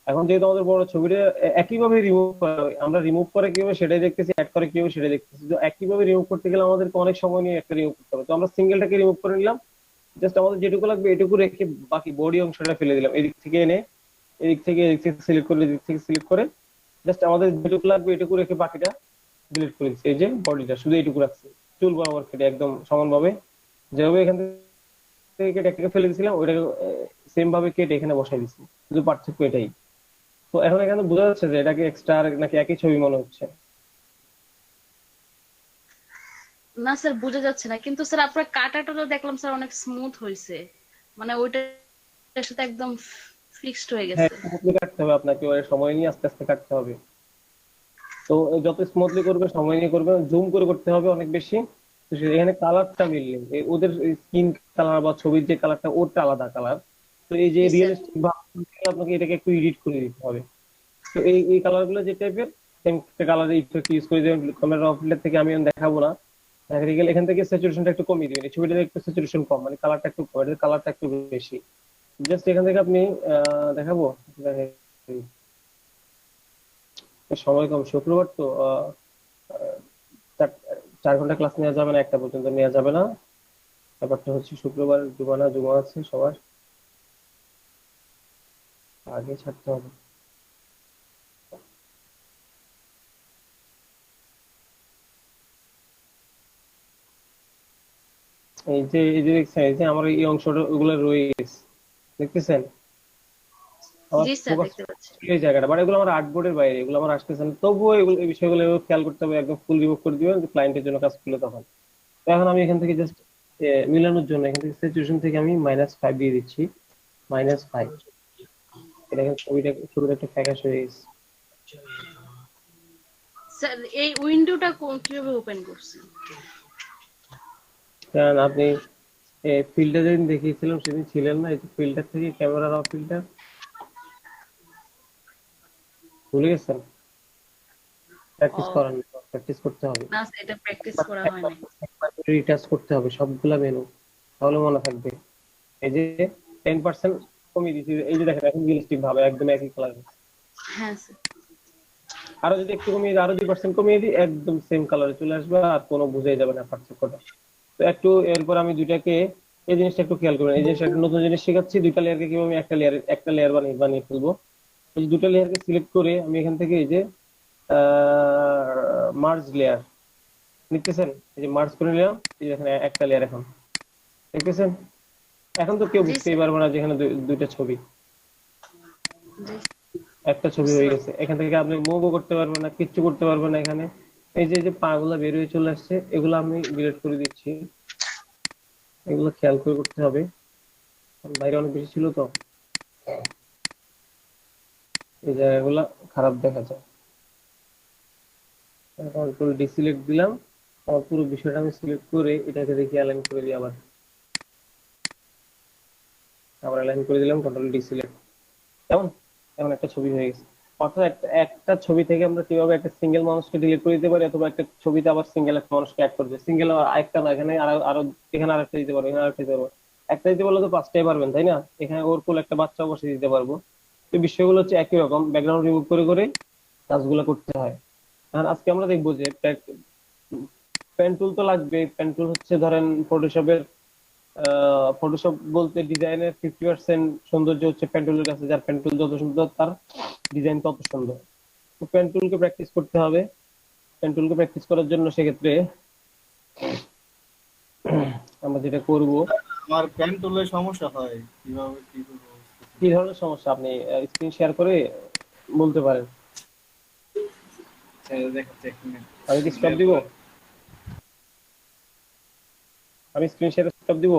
Speaker 1: এখন যেহেতু আমাদের বড় ছবিটা একইভাবে রিমুভ করা হয়, আমরা রিমুভ করে কিভাবে সেটাই দেখতেছি, অ্যাড করে কিভাবে সেটাই দেখতেছি। তো একইভাবে রিমুভ করতে গেলে আমাদেরকে অনেক সময় নিয়ে একটা রিমুভ করতে হবে। তো আমরা সিঙ্গেলটাকে রিমুভ করে নিলাম, জাস্ট আমাদের যেটুকু লাগবে এটুকু রেখে বাকি বডি অংশটা ফেলে দিলাম। এদিক থেকে এনে এদিক থেকে সিলেক্ট করে, এদিক থেকে সিলেক্ট করে জাস্ট আমাদের যেটুকু লাগবে এটুকু রেখে বাকিটা ডিলিট করে দিচ্ছি। এই যে বডিটা শুধু এইটুকু রাখছি, চুল বরাবর কেটে একদম সমানভাবে, যেভাবে এখান থেকে কেটে একটাকে ফেলে দিয়েছিলাম ওইটাকে সেম ভাবে কেটে এখানে বসাই দিচ্ছি। শুধু পার্থক্য এটাই। তো এখন এখানে বোঝা যাচ্ছে যে এটাকে এক্সট্রা নাকি একই ছবি মনে হচ্ছে?
Speaker 2: না স্যার, বোঝা যাচ্ছে না, কিন্তু স্যার আপনার কাটাটা তো দেখলাম স্যার অনেক স্মুথ হয়েছে, মানে ওইটার সাথে একদম ফিক্সড হয়ে
Speaker 1: হ্যাঁ,
Speaker 2: গেছে।
Speaker 1: স্মুথলি কাটতে হবে আপনাকে, ওই সময় নিয়ে আস্তে আস্তে কাটতে হবে। তো যত স্মুথলি করবে, সময় নিয়ে করবে, জুম করে করতে হবে অনেক বেশি। তো এখানে কালারটা মিললে ওদের স্কিন কালার বা ছবির যে কালারটা ওটা আলাদা কালার। তো এই যে
Speaker 2: জি স্যার।
Speaker 1: রিয়েলিস্টিক ভাব আপনাকে এটাকে একটু এডিট করে দিতে হবে। তো এই এই কালার গুলো যে টাইপের সেম কালার ইফেক্ট ইউজ করে দেবেন ক্যামেরা র ফিল্টার থেকে। আমি দেখাবো না, দেখা গেলে এখান থেকে স্যাচুরেশনটা একটু কমিয়ে দিবেন। এই ছবিটাতে একটু স্যাচুরেশন কম, মানে কালারটা একটু কম, এটার কালারটা একটু বেশি। জাস্ট এখান থেকে আপনি দেখাবো। দেখেন, সময় কম, শুক্রবার তো আহ, 4 ঘন্টা ক্লাস নেওয়া যাবে না, 1টা পর্যন্ত নেওয়া যাবে না। ব্যাপারটা হচ্ছে শুক্রবার জুমা আছে সবার, আগে ছাড়তে হবে। এই যে দেখছেন, এই যে আমার এই অংশটা ওগুলো রয়ে গেছে, দেখতেছেন? আমার
Speaker 2: জি স্যার,
Speaker 1: ফোকাস
Speaker 2: দেখতে পাচ্ছি।
Speaker 1: এই জায়গাটা, বাট এগুলো আমার আর্টবোর্ডের বাইরে, এগুলো আমার আসতেছে না। তবুও এগুলো, এই বিষয়গুলো খেয়াল করতে হবে, একদম ফুল রিমুভ করে দিবেন ক্লায়েন্টের জন্য কাজ করলে তখন। তো এখন আমি এখান থেকে জাস্ট মিলানোর জন্য এখান থেকে স্যাচুরেশন থেকে আমি -5 দিয়ে দিচ্ছি। -5। এটা এখন ছবিটা শুরুতে একটা ফ্যাকাশ হয়ে গেছে।
Speaker 2: স্যার এই উইন্ডোটা কিভাবে ওপেন করছেন?
Speaker 1: কারণ আপনি ফিল্টার যেদিন দেখিয়েছিলাম সেদিন ছিলেন না, এই ফিল্টার থেকে ক্যামেরা র ফিল্টার ভুলে গেছেন?
Speaker 2: ও,
Speaker 1: প্র্যাকটিস করেন, প্র্যাকটিস করতে হবে।
Speaker 2: না স্যার, এটা প্র্যাকটিস করা হয় নাই।
Speaker 1: রিটাচ করতে হবে সবগুলা মেনু, তাহলে মনে থাকবে। এই যে 10% কমিয়ে দিচ্ছি, এই যে দেখেন এখন রিয়েলিস্টিক ভাবে একদম একই কালার।
Speaker 2: হ্যাঁ স্যার।
Speaker 1: আরো যদি একটু কমিয়ে দিই, আরো 2% কমিয়ে দিই, একদম সেম কালারে চলে আসবে, আর কোনো বোঝাই যাবে না পার্থক্যটা। তো একটু এরপর আমি দুইটাকে, এই জিনিসটা একটু খেয়াল করবেন। এই জিনিসটা একটা নতুন জিনিস শেখাচ্ছি, দুইটা লেয়ারকে কিভাবে আমি একটা লেয়ার বানিয়ে বানিয়ে ফেলবো। এই যে দুটো লেয়ারকে সিলেক্ট করে আমি এখান থেকে এই যে মার্জ লেয়ার নিতেছেন, এই যে মার্জ করে নিলাম। এই যে এখানে একটা লেয়ার এখন দেখতেছেন। এখন তো কেউ
Speaker 2: জি
Speaker 1: বুঝতেই
Speaker 2: স্যার।
Speaker 1: পারবে না যেখানে দুইটা ছবি,
Speaker 2: জি
Speaker 1: একটা ছবি
Speaker 2: বুঝতে
Speaker 1: হয়ে
Speaker 2: পারছি।
Speaker 1: গেছে। এখান থেকে আপনি মুভও করতে পারবেন না, কিচ্ছু করতে পারবেন না। এখানে এই যে যে পা গুলা বের হয়ে চলে আসছে, এগুলো আমি ডিলিট করে দিচ্ছি। এগুলো খেয়াল করে করতে হবে, কারণ বাইরে অনেক বেশি ছিল তো, এই জায়গাগুলো খারাপ দেখা যায়। কন্ট্রোল ডি সিলেক্ট দিলাম, আমার পুরো বিষয়টা আমি সিলেক্ট করে এটাকে দেখি অ্যালাইন করে দিই। আবার অ্যালাইন করে দিলাম, কন্ট্রোল ডি সিলেক্ট। কেমন? এখন একটা ছবি হয়ে গেছে। অর্থাৎ একটা ছবি থেকে আমরা কিভাবে একটা সিঙ্গেল মানুষকে ডিলিট করে দিতে পারি, অথবা একটা ছবিতে আবার সিঙ্গেল একটা মানুষকে অ্যাড করবে। সিঙ্গেল একটা না, এখানে আরো আরো, এখানে আরেকটা দিতে পারবো, এখানে আরেকটা দিতে পারবো। একটা দিতে বললে তো 5টাই পারবেন, তাই না? এখানে ওর কোল একটা বাচ্চা বসে দিতে পারবো। এই বিষয়গুলো হচ্ছে একই রকম, ব্যাকগ্রাউন্ড রিমুভ করে করে কাজগুলো করতে হয়। আর আজকে আমরা দেখবো যে পেন টুল তো লাগবে। পেন টুল হচ্ছে ধরেন ফটোশপের, ফটোশপ বলতে ডিজাইনের 50% সৌন্দর্য হচ্ছে পেন টুলের কাছে। যার পেন টুল যত সুন্দর তার ডিজাইন তত সুন্দর। তো পেন টুলকে প্র্যাকটিস করতে হবে। পেন টুলকে প্র্যাকটিস করার জন্য সেক্ষেত্রে আমরা যেটা করব,
Speaker 3: আমার পেন টুলের সমস্যা হয়, কিভাবে কি করবো বুঝতেছি
Speaker 1: কি
Speaker 3: না।
Speaker 1: ধরনের সমস্যা আপনি স্ক্রিন শেয়ার করে বলতে পারেন।
Speaker 3: আচ্ছা, দেখাচ্ছি এক মিনিট।
Speaker 1: আমি কি স্টপ
Speaker 3: বের
Speaker 1: দিব?
Speaker 3: করে
Speaker 1: আমি স্ক্রিন শেয়ার স্টপ দিব।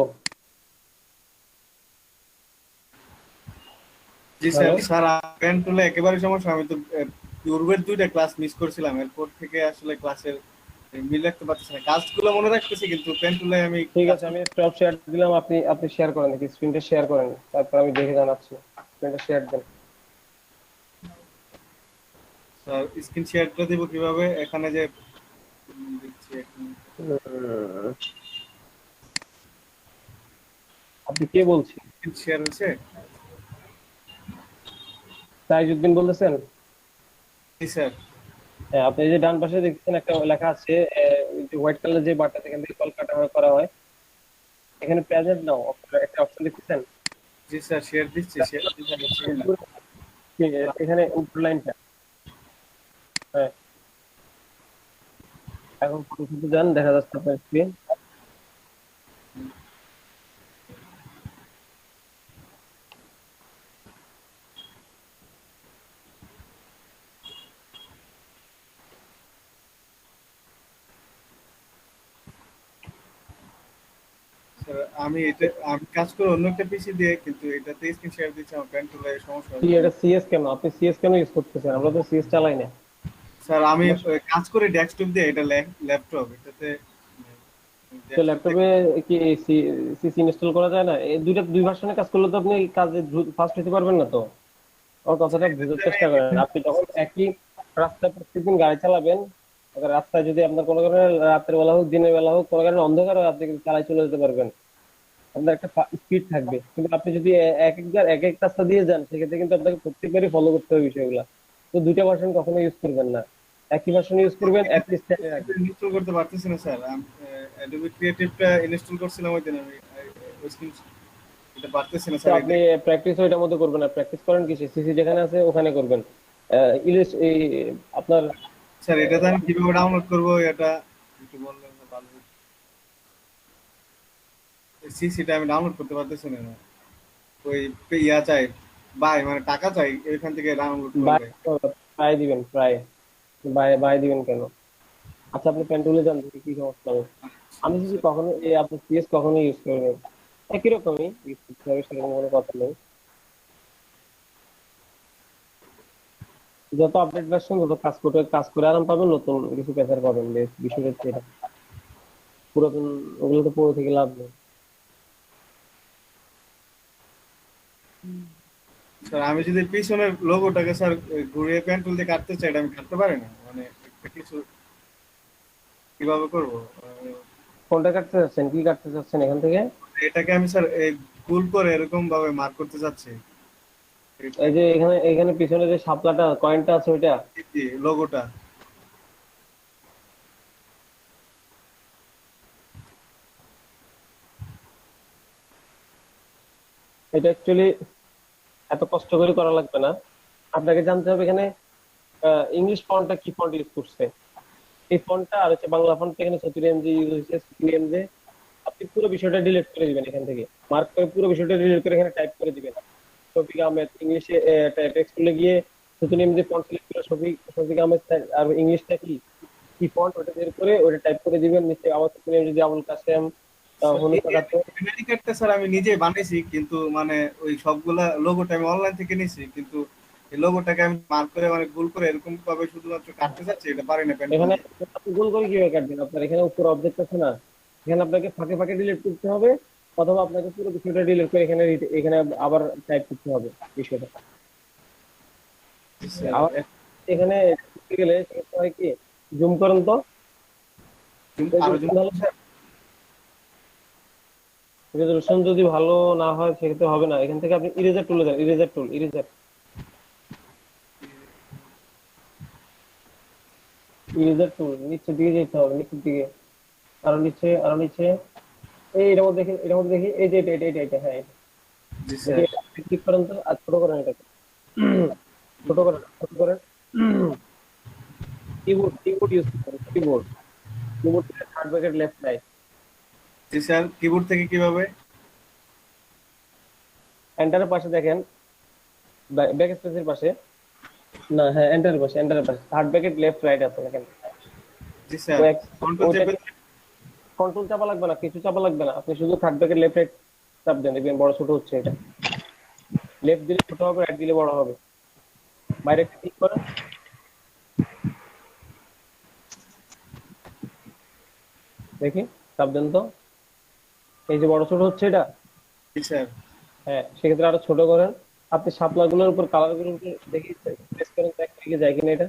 Speaker 3: জি স্যার।
Speaker 1: হ্যালো,
Speaker 3: স্যার পেন টুলে একেবারে সমস্যা, আমি তো পূর্বের 2টা ক্লাস মিস করছিলাম, এরপর থেকে আসলে ক্লাসের মিল রাখতে পারতেছি না, কাজগুলো মনে রাখতেছি কিন্তু পেন টুলে আমি
Speaker 1: ঠিক
Speaker 3: কাজ
Speaker 1: আছে, আমি স্টপ শেয়ার দিলাম, আপনি আপনি শেয়ার করেন দেখি, স্ক্রিনটা শেয়ার করেন, তারপর আমি দেখে জানাচ্ছি। স্ক্রিনটা শেয়ার দেন।
Speaker 3: স্যার স্ক্রিন শেয়ারটা দিব কিভাবে? এখানে যে দিচ্ছি এখন
Speaker 1: উম, আপনি কে বলছেন?
Speaker 3: স্ক্রিন শেয়ার হচ্ছে।
Speaker 1: তাইজুদ্দিন বলতেছেন?
Speaker 3: জি স্যার।
Speaker 1: হ্যাঁ, আপনি এই যে ডান পাশে দেখছেন একটা লেখা আছে, হোয়াইট কালার যে বারটা, এখান থেকে কল কাটা করা হয়, এখানে প্রেজেন্ট নাও একটা অপশন দেখছেন?
Speaker 3: জি স্যার, শেয়ার দিচ্ছি, শেয়ার দিতে হচ্ছে না।
Speaker 1: এখানে উপর লাইনটা, হ্যাঁ, এখন ফটোতে যান, দেখা যাচ্ছে আপনার স্ক্রিন।
Speaker 3: স্যার আমি কাজ করি অন্য একটা পিসি দিয়ে, কিন্তু এটাতে স্ক্রিন শেয়ার দিচ্ছি, আমার পেন টুলে সমস্যা
Speaker 1: কি
Speaker 3: হচ্ছে।
Speaker 1: এটা সিএস কেন? আপনি সিএস কেন ইউজ করতেছেন? আমরা তো সিএস চালাই না।
Speaker 3: স্যার আমি
Speaker 1: আমরা
Speaker 3: কাজ করি ডেস্কটপ দিয়ে, এটা ল্যাপটপ, এটাতে
Speaker 1: তো
Speaker 3: ডেস্কটপ
Speaker 1: ল্যাপটপে কি সিসি ইনস্টল করা যায় না? এই দুই ভার্সনে কাজ করলে তো আপনি কাজে ফাস্ট হতে পারবেন না তো। আমার কথাটা বোঝার চেষ্টা করেন। আপনি যখন একই রাস্তায় প্রত্যেকদিন গাড়ি চালাবেন, এবার রাস্তায় যদি আপনার কোনো কারণে রাতের বেলা হোক দিনের বেলা হোক কোনো কারণে অন্ধকার হয়, আপনি কিন্তু চালাই চলে যেতে পারবেন, আপনার একটা স্পিড থাকবে। কিন্তু আপনি যদি এক এক রাস্তা দিয়ে যান, সেক্ষেত্রে কিন্তু আপনাকে প্রত্যেকবারই ফলো করতে হবে বিষয়গুলা। তো দুইটা ভার্সন কখনো ইউজ করবেন না, একই ভার্সন ইউজ করবেন, অ্যাটলিস্ট রাখবেন।
Speaker 3: ইনস্টল করতে পারতেছি না স্যার। আমি অ্যাডোবি ক্রিয়েটিভটা ইনস্টল করছিলাম ওই দিন, আমি ওই স্ক্রিন এটা পারতেছি না
Speaker 1: তো
Speaker 3: স্যার।
Speaker 1: আপনি প্র্যাকটিস ওইটার মধ্যে করবেন না, প্র্যাকটিস করেন কি সিসি যেখানে আছে ওখানে করবেন। এই আপনার
Speaker 3: স্যার এটাতে আমি কিভাবে ডাউনলোড করবো এটা একটু বললেন তো ভালো হতো। সিসিটা আমি ডাউনলোড করতে পারতেছি না, ওই ইয়া চাই, বাই মানে টাকা চাই, এখান থেকে ডাউনলোড
Speaker 1: বাই
Speaker 3: করবে।
Speaker 1: প্রায় দিবেন, প্রায় বাই দিবেন কেন? আচ্ছা, আপনি প্যান্টুলে যান, দেখি কি সমস্যা হবে। আমি যদি কখনো আপনি সিএস কখনো ইউজ করবেন, একই রকমই ইউজ করতে হবে, সেরকম কোনো কথা নেই। যত আপডেট ভার্সন তত কাজ করে আরাম পাবেন, নতুন কিছু ফিচার পাবেন, বেশ বিষয়টা হচ্ছে এটা। পুরাতন ওগুলো তো পুরো থেকে লাভ নেই।
Speaker 3: স্যার আমি যদি পিছনের লোগোটাকে স্যার ঘুরিয়ে পেন টুল দিয়ে কাটতে চাই, এটা আমি কাটতে পারি না, মানে একটা কিছু কিভাবে করবো?
Speaker 1: কোনটা কাটতে চাচ্ছেন, কি কাটতে চাচ্ছেন এখান থেকে?
Speaker 3: এটাকে আমি স্যার ভুল করে এরকম ভাবে মার্ক করতে চাচ্ছি,
Speaker 1: এই যে এখানে এখানে পিছনে যে শাপলাটা কয়েনটা আছে ওইটা,
Speaker 3: লোগোটা।
Speaker 1: এটা অ্যাকচুয়ালি এত কষ্ট করে করা লাগবে না। আপনাকে জানতে হবে এখানে ইংলিশ ফন্টটা কি ফন্ট ইউজ করছে, এই ফন্টটা আর হচ্ছে বাংলা ফন্ট, এখানে চতুর এমজি ইউজ হয়েছে, চতুর এমজি। আপনি পুরো বিষয়টা ডিলিট করে দিবেন এখান থেকে, মার্ক করে পুরো বিষয়টা ডিলিট করে এখানে টাইপ করে দিবেন শফিক আহমেদ, ইংলিশে টেক্সট খুলে গিয়ে চতুর এমজি ফন্ট সিলেক্ট করে শফিক শফিক আহমেদ, আর ইংলিশটা কি কি ফন্ট ওটা বের করে ওটা টাইপ করে দিবেন, নিচে আবার চতুর এমজি আবুল কাসেম
Speaker 3: স্যার এই
Speaker 1: হনুকা খাতুন।
Speaker 3: আইডেন্টি কার্ডটা স্যার আমি নিজে বানাইছি, কিন্তু মানে ওই সবগুলা লোগোটা আমি অনলাইন থেকে নিছি, কিন্তু এই লোগোটাকে আমি মার্ক করে মানে ভুল করে এরকম ভাবে শুধুমাত্র কাটতে চাচ্ছি, এটা পারি না পেন টুল
Speaker 1: এখানে
Speaker 3: দিয়ে।
Speaker 1: আপনি গোল করে কিভাবে কাটবেন? আপনার এখানে উপর অবজেক্ট আছে না, এখানে আপনাকে ফাঁকে ফাঁকে ডিলিট করতে হবে, অথবা আপনাকে পুরো বিষয়টা ডিলিট করে এখানে এখানে আবার টাইপ করতে হবে বিষয়টা।
Speaker 3: স্যার
Speaker 1: আবার এখানে করতে গেলে সেক্ষেত্রে হয় কি, জুম করেন তো,
Speaker 3: আরো জন্য স্যার।
Speaker 1: রেজলিউশন যদি ভালো না হয় সেক্ষেত্রে হবে না। এখান থেকে আপনি ইরেজার টুলে যান, ইরেজার টুল নিচের দিকে যেতে হবে, নিচের দিকে, আরো নিচে, আরো নিচে। এটার মধ্যে দেখি, এটার মধ্যে দেখি, এই যে এটা, হ্যাঁ এটা।
Speaker 3: জি
Speaker 1: দেখি
Speaker 3: স্যার।
Speaker 1: ক্লিক করেন তো, আর ছোট করেন এটাকে, ছোট করেন। কিবোর্ড ইউজ করেন, কিবোর্ড থেকে থার্ড ব্র্যাকেট লেফট রাইট,
Speaker 3: জি স্যার, কিবোর্ড থেকে কিভাবে?
Speaker 1: এন্টারের পাশে দেখেন, ব্যাক স্পেসের পাশে, না হ্যাঁ এন্টারের পাশে থার্ড ব্র্যাকেট লেফট রাইট আছে দেখেন।
Speaker 3: জি স্যার,
Speaker 1: ওই
Speaker 3: কন্ট্রোল চেপে
Speaker 1: ওইটাকে কন্ট্রোল চাপা লাগবে না, কিছু চাপা লাগবে না, আপনি শুধু থাকবে লেফট রাইট চাপ দেন, দেখবেন বড় ছোট হচ্ছে। এটা লেফট দিলে ছোট হবে, রাইট দিলে বড় হবে। বাইরে ক্লিক করেন, দেখি চাপ দেন তো, এই যে বড় ছোট হচ্ছে এটা।
Speaker 3: জি স্যার।
Speaker 1: হ্যাঁ, সেক্ষেত্রে আরো ছোট করেন। আপনি শাপলাগুলোর উপর কালার গুলোর উপর দেখি প্রেস করেন তো, একটা দিকে যায় কিনা এটা।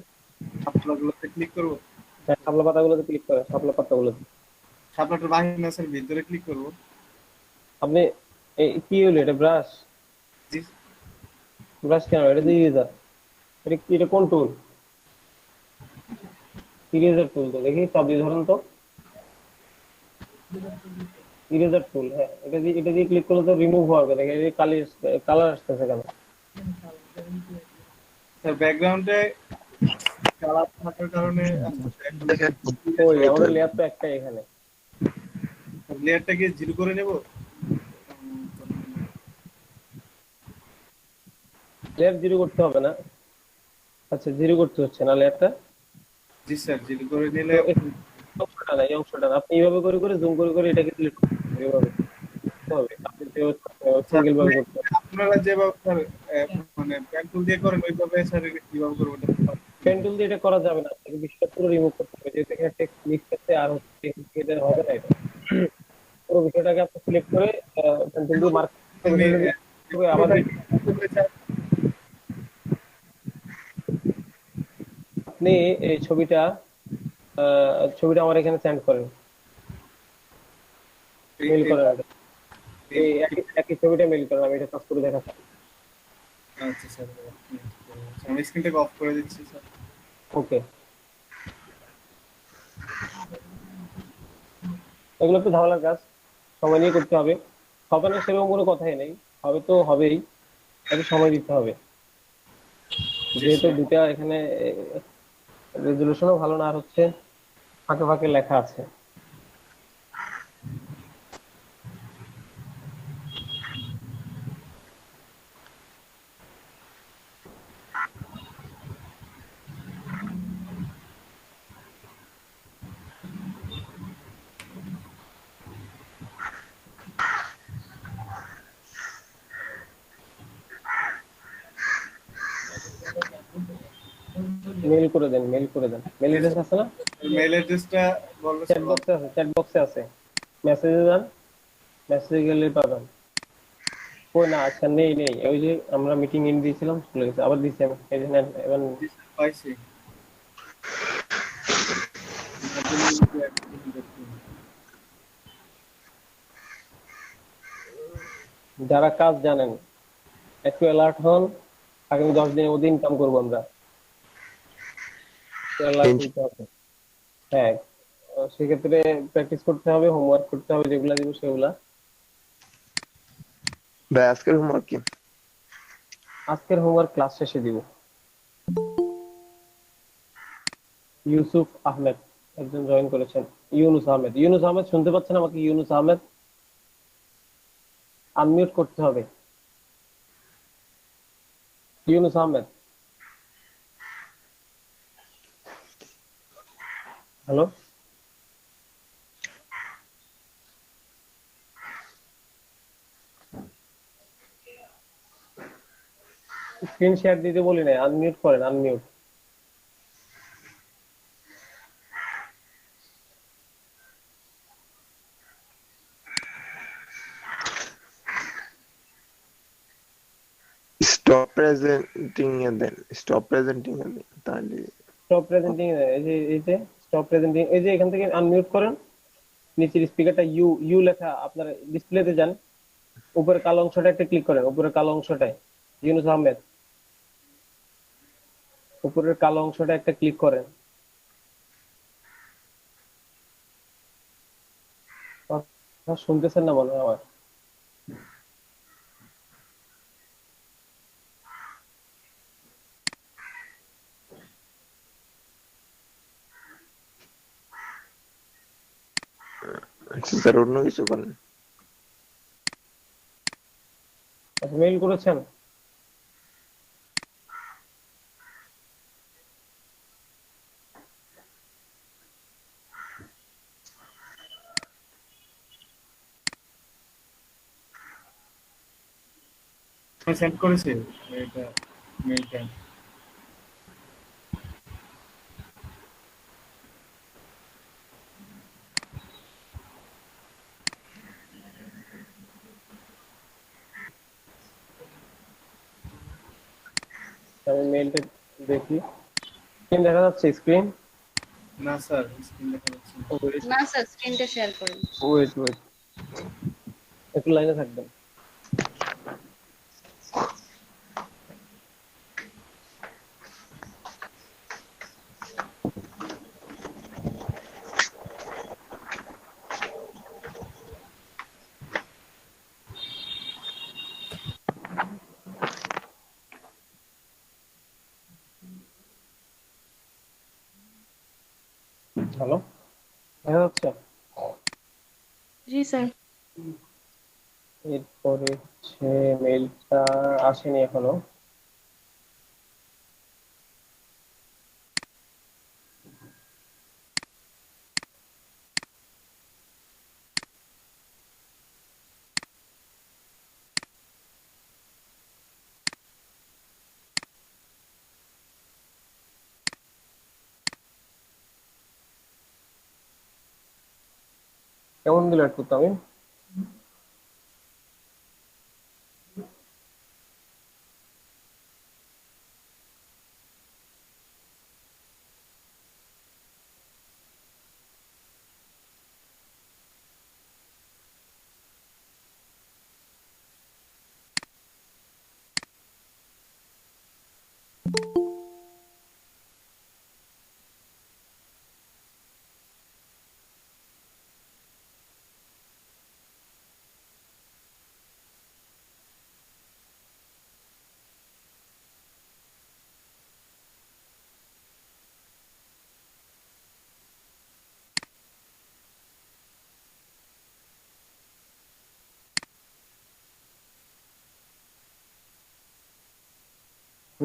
Speaker 3: শাপলাগুলোতে ক্লিক করবো?
Speaker 1: হ্যাঁ, শাপলা পাতাগুলোতে ক্লিক করেন, শাপলা পাতাগুলোতে।
Speaker 3: শাপলাটার বাহির না স্যার, ভিতরে ক্লিক করবো?
Speaker 1: আপনি কি হলো এটা, ব্রাশ?
Speaker 3: জি।
Speaker 1: ব্রাশ কেন, এটা দিয়ে ইরেজার। এটা কোন টুল? ইরেজার টুল তো, দেখি চাপ দিয়ে ধরেন তো। ইরেজার টুল, হ্যাঁ, এটা দিয়ে ক্লিক করলে তো রিমুভ হবে, দেখেন এই কালার আসতেছে কেন?
Speaker 3: স্যার ব্যাকগ্রাউন্ডে কালার থাকার কারণে
Speaker 4: দেখেন
Speaker 1: ওই আমাদের লেয়ার তো একটাই এখানে।
Speaker 3: লেয়ারটাকে জিরো করে নেব।
Speaker 1: লেয়ার জিরো করতে হবে না। আচ্ছা, জিরো করতে হচ্ছে না লেয়ারটা।
Speaker 3: জি স্যার, জিরো করে নিলে
Speaker 1: তো এই অংশটা না, এই অংশটা না, আপনি এইভাবে করে করে জুম করে করে এটাকে সিলেক্ট করতে হবে, এইভাবে করতে হবে। আপনি
Speaker 3: স্যার
Speaker 1: সিঙ্গেল ভাবে করতে হবে।
Speaker 3: আপনারা যেভাবে স্যার মানে পেন টুল দিয়ে করেন ওইভাবে স্যার এটা কিভাবে করবো এটা?
Speaker 1: পেন টুল দিয়ে এটা করা যাবে না, আপনাকে বিষয়টা পুরো রিমুভ করতে হবে, যেহেতু এখানে টেক্সট লিস্ট আছে আর হচ্ছে এটা হবে না। এটা পুরো বিষয়টাকে আপনি সিলেক্ট করে পেন টুল দিয়ে মার্ক
Speaker 3: আমি
Speaker 1: করে আবার আপনি এই ছবিটা আমার এখানে সেন্ড করেন, মেল করেন এটা। এই একই একই ছবিটা মেল করেন, আমি এটা কাজ করে দেখাচ্ছি।
Speaker 3: আচ্ছা স্যার, আমি স্ক্রিনটাকে অফ করে দিচ্ছি স্যার।
Speaker 1: ওকে, এগুলো একটু ঝামেলার কাজ, সময় নিয়ে করতে হবে। হবে না সেরকম কোনো কথাই নেই, হবে তো হবেই, একটু সময় দিতে হবে।
Speaker 3: জি
Speaker 1: যেহেতু
Speaker 3: স্যার।
Speaker 1: দুটা এখানে রেজলিউশনও ভালো না, আর হচ্ছে ফাঁকে ফাঁকে লেখা আছে। মেল করে দেন, মেল করে দেন, মেল অ্যাড্রেস আছে না?
Speaker 3: মেল অ্যাড্রেসটা বললে
Speaker 1: চ্যাট
Speaker 3: স্যার ভালো।
Speaker 1: বক্সে আছে, চ্যাট বক্সে আছে, মেসেজে যান, মেসেজে গেলে পাবেন। কই না, আচ্ছা নেই নেই, ওই যে আমরা মিটিং ইন দিয়েছিলাম, চলে গেছে, আবার দিচ্ছি আমি, এই যে নেন এবার।
Speaker 3: জি স্যার, পাইছি।
Speaker 1: যারা কাজ জানেন একটু অ্যালার্ট হন, আগামী 10 দিনের মধ্যে ইনকাম করবো আমরা, অ্যালার্ট হইতে হবে। হ্যাঁ, সেক্ষেত্রে প্র্যাকটিস করতে হবে, হোমওয়ার্ক করতে হবে, যেগুলা দিব সেগুলা।
Speaker 4: ভাই আজকের হোমওয়ার্ক কি?
Speaker 1: আজকের হোমওয়ার্ক ক্লাস শেষে দিব। ইউসুফ আহমেদ একজন জয়েন করেছেন। ইউনুস আহমেদ, ইউনুস আহমেদ শুনতে পাচ্ছেন আমাকে? ইউনুস আহমেদ, আনমিউট করতে হবে। Yunus Ahmed, hello. Screen share দিতে বলি নাই, আনমিউট করেন, আনমিউট।
Speaker 4: স্টপ প্রেজেন্টিং এ দেন, স্টপ প্রেজেন্টিং এ দেন, তাহলে
Speaker 1: স্টপ প্রেজেন্টিং, এই যে স্টপ প্রেজেন্টিং, এই যে এখান থেকে আনমিউট করেন, নিচের স্পিকারটা ইউ ইউ লেখা আপনার ডিসপ্লেতে যান, উপরে কালো অংশটা একটা ক্লিক করেন, উপরে কালো অংশটায় ইউনুস আহমেদ, উপরের কালো অংশটা একটা ক্লিক করেন। কথা শুনতেছেন না মনে হয় আমার।
Speaker 4: আচ্ছা স্যার অন্য কিছু করেন।
Speaker 1: আচ্ছা, মেইল করেছেন?
Speaker 3: আমি সেন্ড করেছি এটা মেইলটা।
Speaker 1: আমি মেইলটা দেখি। স্ক্রিন দেখা যাচ্ছে? স্ক্রিন?
Speaker 3: না স্যার, স্ক্রিন দেখা যাচ্ছে না।
Speaker 1: ওয়েট
Speaker 2: না স্যার, স্ক্রিনটা শেয়ার করেন।
Speaker 1: ওয়েট ওয়েট, একটু লাইনে থাকবেন। হ্যালো, দেখা যাচ্ছে?
Speaker 5: জি স্যার।
Speaker 1: এরপরে হচ্ছে মেইলটা আসেনি এখনো। কেমন দিল একটু তামিম?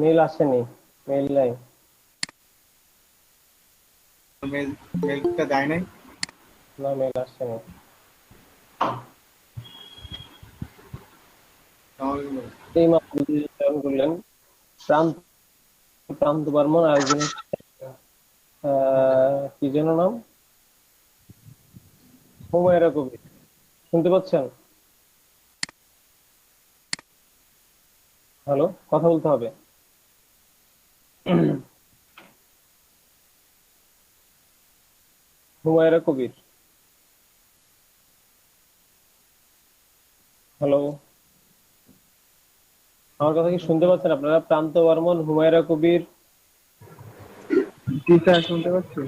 Speaker 1: মেইল আসেনি, মেইল নাই।
Speaker 3: মেইল মেইলটা যায় নাই।
Speaker 1: না, মেইল আসেনি।
Speaker 3: তাহলে
Speaker 1: এই মাত্র জয়েন করলেন। প্রান্ত প্রান্ত বর্মন, আরেকজন হচ্ছে কি যেন নাম, হুমায়রা কবির। শুনতে পাচ্ছেন? হ্যালো, কথা বলতে হবে। হুমায়রা কবির, হ্যালো, আমার কথা কি শুনতে পাচ্ছেন আপনারা? প্রান্ত বর্মন, হুমায়রা কবির,
Speaker 6: জি স্যার, শুনতে পাচ্ছি।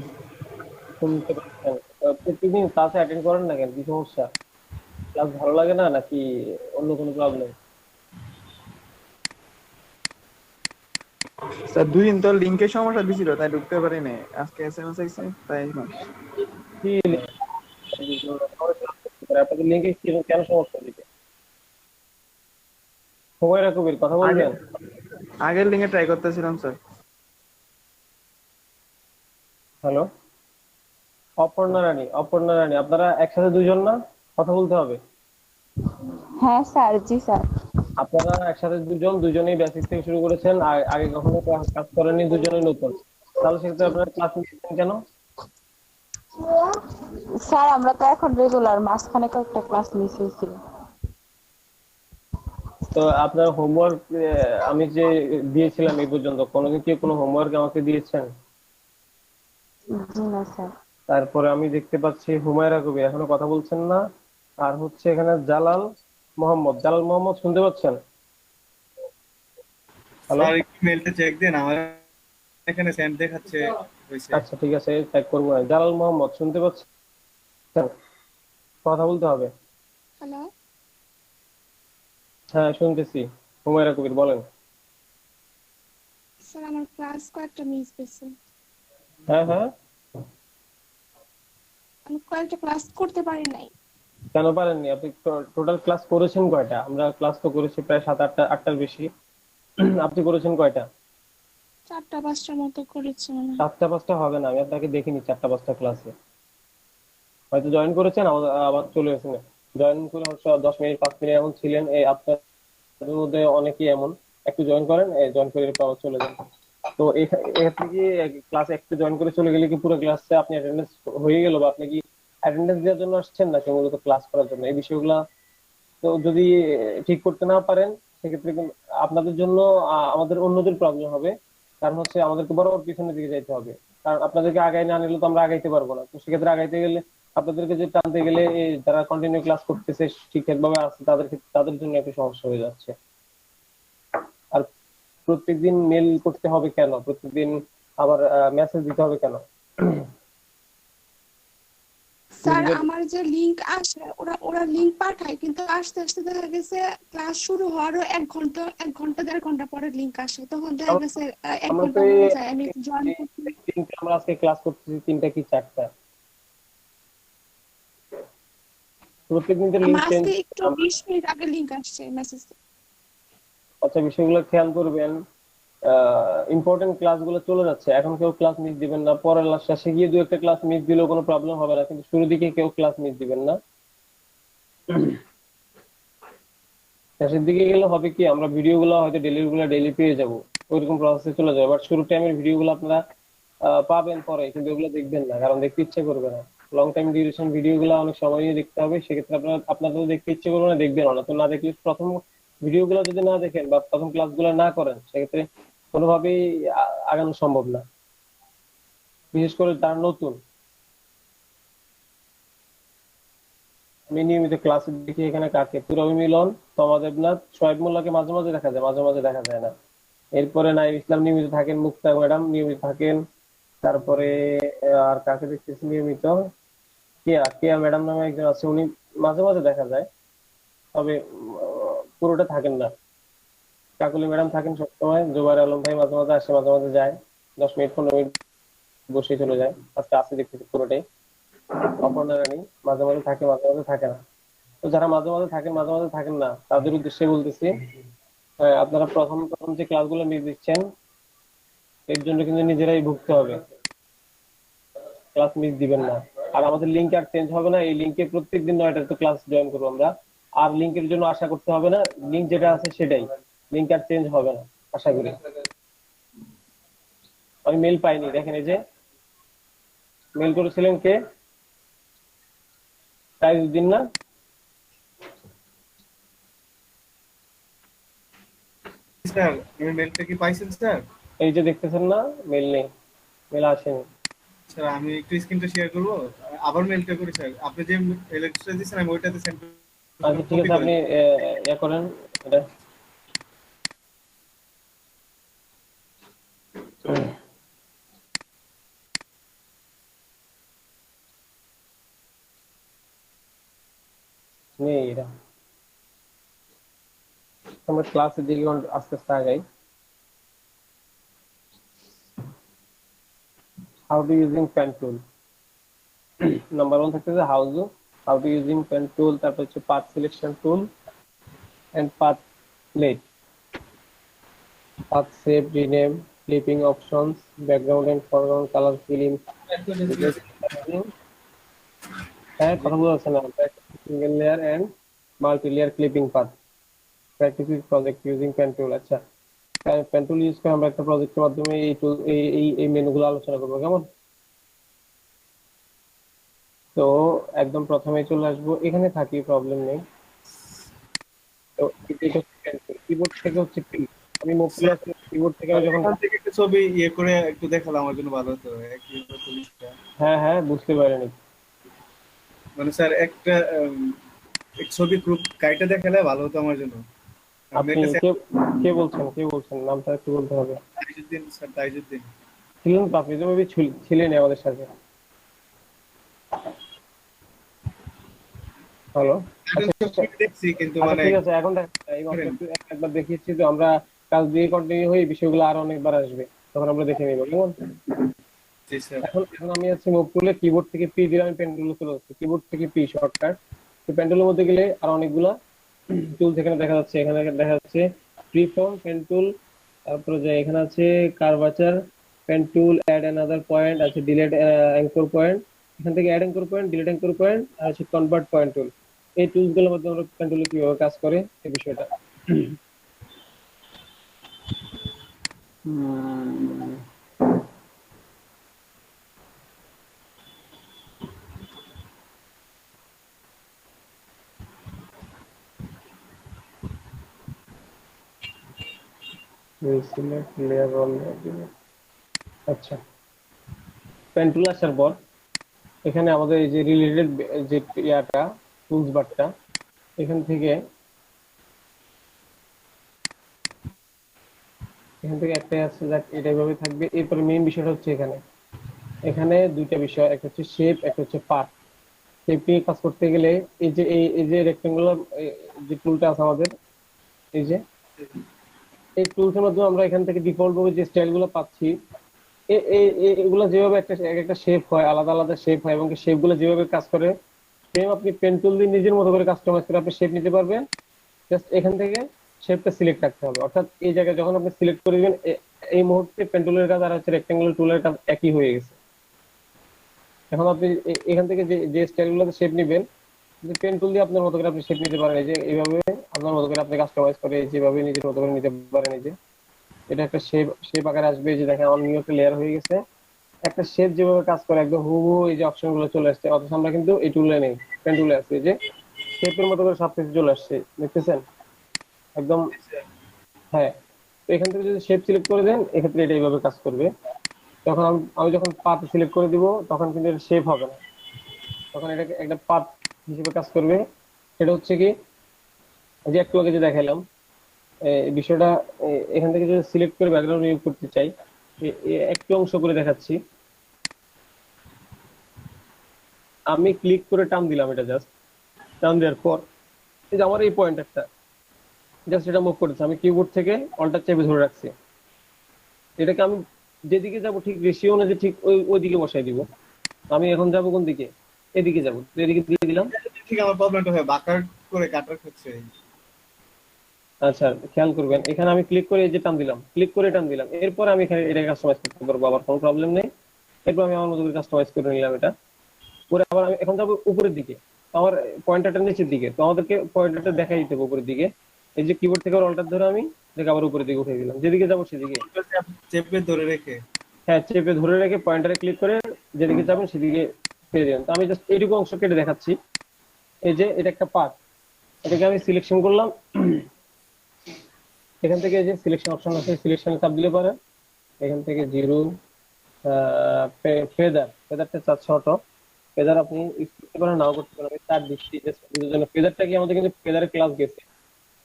Speaker 1: শুনতে পাচ্ছেন? প্রতিদিন ক্লাসে অ্যাটেন্ড করেন না কেন? কি সমস্যা? ক্লাস ভালো লাগে না নাকি অন্য কোনো প্রবলেম?
Speaker 6: স্যার 2 দিন তো লিঙ্কের সমস্যা দিছিল, তাই ঢুকতে পারি নাই। আজকে এসএমএস আইছে তাই
Speaker 1: কি আপনাদের লিঙ্কে কেন সমস্যা দিবে? হুমায়রা কবির, কথা
Speaker 6: আগে
Speaker 1: বলবেন?
Speaker 6: আগের লিঙ্কে ট্রাই করতেছিলাম স্যার।
Speaker 1: হ্যালো, অপর্ণা রানী, অপর্ণা রানী, আপনারা একসাথে দুইজন না? কথা বলতে হবে।
Speaker 5: হ্যাঁ স্যার। জি স্যার।
Speaker 1: আপনারা একসাথে দুজন, দুজনেই বেসিক থেকে শুরু করেছেন, আগে কখনো কাজ করেননি, দুজনেই নতুন। তাহলে সেক্ষেত্রে আপনারা ক্লাস নিচ্ছেন কেন?
Speaker 5: স্যার আমরা তো এখন রেগুলার, মাঝখানে কয়েকটা ক্লাস মিস হয়েছিল।
Speaker 1: তো আপনার হোমওয়ার্ক আমি যে দিয়েছিলাম এই পর্যন্ত, কোনোদিন কি কোনো হোমওয়ার্ক আমাকে দিয়েছেন?
Speaker 5: জি না স্যার।
Speaker 1: তারপরে আমি দেখতে পাচ্ছি হুমায়রা কবির এখনো কথা বলছেন না। আর হচ্ছে এখানে জালাল মোহাম্মদ, জালাল মোহাম্মদ শুনতে পাচ্ছেন? হ্যালো,
Speaker 3: স্যার একটু মেইলটা চেক দিন, আমার এখানে সেন্ড দেখাচ্ছে হইছে।
Speaker 1: আচ্ছা ঠিক আছে, চেক করবো না। জালাল মোহাম্মদ শুনতে পাচ্ছেন? কথা বলতে হবে।
Speaker 7: হ্যালো
Speaker 1: হ্যাঁ, শুনতেছি। হুমায়রা কবির বলেন।
Speaker 7: স্যার, আমার ক্লাস কয়েকটা মিস গেছে।
Speaker 1: হ্যাঁ হ্যাঁ,
Speaker 7: আমি কয়েকটা ক্লাস করতে পারি নাই।
Speaker 1: কেন পারেননি আপনি? টোটাল ক্লাস করেছেন কয়টা? আমরা ক্লাস তো করেছি প্রায় 7-8টার বেশি। আপনি করেছেন কয়টা?
Speaker 7: 4টা 5টার মতো করেছি মনে হয়।
Speaker 1: 4টা 5টা হবে না, আমি আপনাকে দেখিনি 4টা 5টা ক্লাসে। হয়তো জয়েন করেছেন, আবার আবার চলে গেছেন। জয়েন করে হচ্ছে 10 মিনিট 5 মিনিট এমন ছিলেন এই আপনার তাদের মধ্যে অনেকেই এমন একটু জয়েন করেন, জয়েন করে এরপর আবার চলে যান। তো এক্ষেত্রে কি ক্লাসে একটু জয়েন করে চলে গেলে কি পুরো ক্লাসে আপনি অ্যাটেন্ডেন্স হয়ে গেল, বা আপনি কি অ্যাটেন্ডেন্স দেওয়ার জন্য আসছেন নাকি মূলত ক্লাস করার জন্য? এই বিষয়গুলা তো যদি ঠিক করতে না পারেন, সেক্ষেত্রে কিন্তু আপনাদের জন্য আমাদের অন্যদের প্রবলেম হবে। কারণ হচ্ছে আমাদেরকে বরাবর পিছনের দিকে যাইতে হবে, কারণ আপনাদেরকে আগায় না নিলে তো আমরা আগাইতে পারবো না। তো সেক্ষেত্রে আগাইতে গেলে আপনাদেরকে যে টানতে গেলে যারা কন্টিনিউ ক্লাস করতেছে ঠিকঠাক ভাবে আসছে তাদের জন্য একটু সমস্যা হয়ে যাচ্ছে। আর প্রত্যেকদিন মেল করতে হবে কেন, প্রত্যেকদিন আবার মেসেজ দিতে হবে কেন?
Speaker 7: স্যার
Speaker 1: নিজেদের
Speaker 7: আমার যে লিংক আসে, ওরা ওরা লিংক পাঠায়, কিন্তু আস্তে আস্তে দেখা গেছে ক্লাস শুরু হওয়ারও 1 ঘন্টা 1.5 ঘন্টা পরে লিংক আসে, তখন দেখা
Speaker 1: আম-
Speaker 7: গেছে 1
Speaker 1: আমরা তো
Speaker 7: ঘন্টা হয়ে যায়, আমি জয়েন করতে।
Speaker 1: আমরা আজকে ক্লাস করতেছি 3টা কি 4টা, প্রত্যেকদিন তো লিঙ্ক
Speaker 7: আমার
Speaker 1: চেঞ্জ।
Speaker 7: আজকে একটু 20 মিনিট আগে লিংক আসছে মেসেজ।
Speaker 1: আচ্ছা, বিষয়গুলো খেয়াল করবেন। ইম্পর্টেন্ট ক্লাসগুলো চলে যাচ্ছে, এখন কেউ ক্লাস মিস দিবেন না। পরের শেষে গিয়ে 2-1টা ক্লাস মিস দিলেও কোনো প্রবলেম হবে না, কিন্তু শুরুর দিকে কেউ ক্লাস মিস দিবেন না। শেষের দিকে গেলে হবে কি, আমরা ভিডিওগুলো হয়তো ডেইলি পেয়ে যাব, ওইরকম প্রসেসে চলে যাবে। বাট শুরুর টাইমের ভিডিওগুলো আপনারা পাবেন পরে, কিন্তু ওগুলো দেখবেন না, কারণ দেখতে ইচ্ছে করবে না। লং টাইম ডিউরেশন ভিডিওগুলো অনেক সময় নিয়ে দেখতে হবে, সেক্ষেত্রে আপনাদের দেখতে ইচ্ছে করবে না, দেখবেন না। তো না দেখলে প্রথম ভিডিওগুলো যদি না দেখেন বা প্রথম ক্লাসগুলো না করেন, সেক্ষেত্রে কোনোভাবেই আগানো সম্ভব না, বিশেষ করে তার নতুন। আমি নিয়মিত ক্লাসে দেখি এখানে কাকে, তুরাবি মিলন, তমা দেবনাথ, শোয়েব মোল্লাকে মাঝে মাঝে দেখা যায়, মাঝে মাঝে দেখা যায় না। এরপরে নাইম ইসলাম নিয়মিত থাকেন, মুক্তা ম্যাডাম নিয়মিত থাকেন। তারপরে আর কাকে দেখতেছি নিয়মিত, কেয়া কেয়া ম্যাডাম নামে একজন আছে, উনি মাঝে মাঝে দেখা যায়, তবে পুরোটা থাকেন না। কাকুলি ম্যাডাম থাকেন সবসময়, জোবাইর আলম ভাই মাঝে মাঝে আসে, মাঝে মাঝে যায়, 10 মিনিট 15 মিনিট বসে চলে যায়। আজকে আসে দেখতেছি পুরোটাই। অপর্ণা রানী মাঝে মাঝে থাকে, মাঝে মাঝে থাকে না। তো যারা মাঝে মাঝে থাকেন, মাঝে মাঝে থাকেন না, তাদের উদ্দেশ্যে বলতেছি, আপনারা প্রথম প্রথম যে ক্লাসগুলো নিয়ে দিচ্ছেন, এর জন্য কিন্তু নিজেরাই ভুগতে হবে, ক্লাস মিস দিবেন না। আর আমাদের লিঙ্ক আর চেঞ্জ হবে না, এই লিঙ্কে প্রত্যেকদিন 9টায় তো ক্লাস জয়েন করবো আমরা। আর লিঙ্কের জন্য আশা করতে হবে না, লিঙ্ক যেটা আছে সেটাই, লিঙ্ক আর চেঞ্জ হবে না আশা করি। আমি মেল পাইনি, দেখেন এই যে মেল করেছিলেন কে, তাইজউদ্দিন না?
Speaker 3: স্যার আমি মেলটা কি পাইছেন স্যার?
Speaker 1: এই যে দেখতেছেন না, মেল নেই, মেল আসেনি।
Speaker 3: স্যার আমি একটু স্ক্রিনটা শেয়ার করবো, আবার মেলটা করি স্যার। আপনি যে ইলেকট্রিসিটি দিয়েছেন আমি ওইটাতে সেন্ড
Speaker 1: আচ্ছা ঠিক
Speaker 3: কপি
Speaker 1: আছে,
Speaker 3: করে
Speaker 1: আপনি
Speaker 3: দিন।
Speaker 1: ইয়া করেন এটা। নেই এটা, আমরা ক্লাসের দিকে আস্তে আস্তে আগাই। How to using pen tool, number 1 থাকতেছে how to using pen tool, তারপর হচ্ছে path selection tool and path plate, path save, rename, clipping options, background and foreground colour filling. হ্যাঁ, কথা বলা যাচ্ছে না। Single layer and multi layer clipping path, practice with project using pen tool. আচ্ছা, পেন টুল ইউজ করে আমরা একটা প্রজেক্টের মাধ্যমে এই টুল এই মেনুগুলো আলোচনা করবো, কেমন? তো একদম প্রথমে চলে আসবো, এখানে থাকি, প্রবলেম নেই। তো এটা কিবোর্ড থেকে হচ্ছে কি, আমি মুভ করে আসলে কিবোর্ড থেকে আমি যখন,
Speaker 3: এখান থেকে একটা ছবি ইয়ে করে একটু দেখালাম আমার জন্য ভালো হতো। একই ছবিটা
Speaker 1: হ্যাঁ হ্যাঁ বুঝতে পারিনি।
Speaker 3: মানে স্যার একটা এক ছবি গ্রুপ কাইটা দেখালে ভালো হতো আমার জন্য। আপনি
Speaker 1: আপনি
Speaker 3: একটা
Speaker 1: কে কে বলছেন নামটা একটু বলতে হবে।
Speaker 3: তাইজুদ্দিন স্যার, তাইজুদ্দিন।
Speaker 1: ছিলেন তো আপনি, তো maybe ছিলেন আমাদের সাথে। হ্যালো।
Speaker 3: এখন
Speaker 1: আচ্ছা
Speaker 3: সব ছবি দেখছি কিন্তু
Speaker 1: আচ্ছা
Speaker 3: মানে
Speaker 1: ঠিক আছে, এখন এই মাত্র একবার দেখিয়েছি, তো আমরা কাজ দিয়ে কন্টিনিউ হই, বিষয়গুলো আরো অনেকবার আসবে, তখন আমরা দেখে নিব, কেমন?
Speaker 3: জি স্যার।
Speaker 1: এখন এখন আমি আছি মুভ টুলে, কিবোর্ড থেকে পি দিলাম, আমি পেন্টুলে চলে যাচ্ছি, কিবোর্ড থেকে পি শর্টকাট। তো পেন্টুলের মধ্যে গেলে আর অনেকগুলা টুল এখানে দেখা যাচ্ছে, এখানে দেখা যাচ্ছে ফ্রি ফর্ম পেন টুল, তারপরে যে এখানে আছে curvature pen tool, add another point আছে, ডিলেট অ্যাঙ্কর পয়েন্ট, এখান থেকে add anchor point, delete anchor point, আর আছে কনভার্ট পয়েন্ট টুল। এই টুলস গুলোর মধ্যে আমরা পেন টুলে কিভাবে কাজ করে এই বিষয়টা। উম, select layer on আচ্ছা, পেন টুল আসার পর এখানে আমাদের এই যে রিলেটেড যে ইয়াটা টুলস বারটা, এখান থেকে একটাই আছে, যাক এটা এভাবে থাকবে। এরপরে মেইন বিষয়টা হচ্ছে এখানে এখানে দুইটা বিষয়, একটা হচ্ছে শেপ, একটা হচ্ছে পার্ট। শেপ নিয়ে কাজ করতে গেলে এই যে রেক্টেঙ্গুলার যে টুলটা আছে আমাদের, এই যে এই টুলসের মাধ্যমে আমরা এখান থেকে ডিফল্ট ভাবে যে স্টাইল গুলো পাচ্ছি, এগুলো যেভাবে একটা শেপ হয়, আলাদা আলাদা শেপ হয়, এবং শেপ গুলো যেভাবে কাজ করে সেম আপনি পেন টুল দিয়ে নিজের মতো করে কাস্টমাইজ করে আপনি শেপ নিতে পারবেন। জাস্ট এখান থেকে শেপটা সিলেক্ট রাখতে হবে, অর্থাৎ এই জায়গায় যখন আপনি সিলেক্ট করে দিবেন এই মুহূর্তে পেন টুলের কাজ আর হচ্ছে রেক্টেঙ্গুলার টুলের কাজ একই হয়ে গেছে। এখন আপনি এখান থেকে যে স্টাইল গুলোতে শেপ নিবেন, পেন টুল দিয়ে আপনার মতো করে আপনি শেপ নিতে পারেন। এই যে এইভাবে আপনার মতো করে আপনি কাস্টমাইজ করে যেভাবে নিজের মতো করে নিতে পারেন। এই যে এটা একটা শেপ আকারে আসবে। এই যে দেখেন আমার নিউ একটা লেয়ার হয়ে গেছে। একটা শেপ যেভাবে কাজ করে একদম হুবহু এই যে অপশন গুলো চলে আসছে, অথচ আমরা কিন্তু এই টুলে নেই, পেন টুলে আছে। এই যে শেপের মতো করে সবকিছু চলে আসছে, দেখতেছেন একদম। হ্যাঁ, তো এখান থেকে যদি শেপ সিলেক্ট করে দেন, এক্ষেত্রে এটা এইভাবে কাজ করবে। তখন আমি যখন পাথ সিলেক্ট করে দিব, তখন কিন্তু এটা শেপ হবে না, তখন এটাকে একটা পাথ হিসেবে কাজ করবে। সেটা হচ্ছে কি, যে একটু আগে যে দেখালাম এই বিষয়টা, এখান থেকে যদি সিলেক্ট করে ব্যাকগ্রাউন্ড রিমুভ করতে চাই, একটু অংশ করে দেখাচ্ছি। আমি ক্লিক করে টান দিলাম, এটা জাস্ট টান দেওয়ার পর এই যে আমার এই পয়েন্টারটা জাস্ট এটা মুভ করেছে, আমি কিবোর্ড থেকে অল্টার চেপে ধরে রাখছি। এটাকে আমি যেদিকে যাব ঠিক রেশিও অনুযায়ী ঠিক ওই দিকে বসাই দিব। আমি এখন যাব কোন দিকে, এদিকে যাব, এদিকে দিয়ে দিলাম।
Speaker 3: ঠিক আমার প্রবলেমটা হয় বাঁকার করে কাটার হচ্ছে।
Speaker 1: আচ্ছা, খেয়াল করবেন এখানে আমি ক্লিক করে এই যে টান দিলাম, ক্লিক করে টান দিলাম, এরপর আমি এখানে এটা কাস্টমাইজ করতে পারবো, আবার কোনো প্রবলেম নেই। এরপর আমি আমার মতো করে কাস্টমাইজ করে নিলাম এটা করে। আবার আমি এখন যাবো উপরের দিকে, তো আমার পয়েন্টারটা নিচের দিকে, তো আমাদেরকে পয়েন্টারটা দেখাই দিতে হবে উপরের দিকে। এই যে কিবোর্ড থেকে অল্টার ধরে আমি দেখে আবার উপরের দিকে উঠে দিলাম, যেদিকে যাবো সেদিকে।
Speaker 3: চেপে ধরে রেখে,
Speaker 1: হ্যাঁ, চেপে ধরে রেখে পয়েন্টারে ক্লিক করে যেদিকে যাবেন সেদিকে ফিরে দিলাম। তো আমি জাস্ট এইটুকু অংশ কেটে দেখাচ্ছি। এই যে এটা একটা পার্ট, এটাকে আমি সিলেকশন করলাম। এখান থেকে যে সিলেকশন অপশন আছে, সিলেকশনে চাপ দিলে পারে এখান থেকে জিরো ফেদারটা চাচ্ছে অটো। ফেদার আপনি ইউজ করতে পারেন, নাও করতে পারেন। আমি তার দিচ্ছি জাস্ট বুঝার জন্য। ফেদারটা কি, আমাদের কিন্তু ফেদারের ক্লাস গেছে।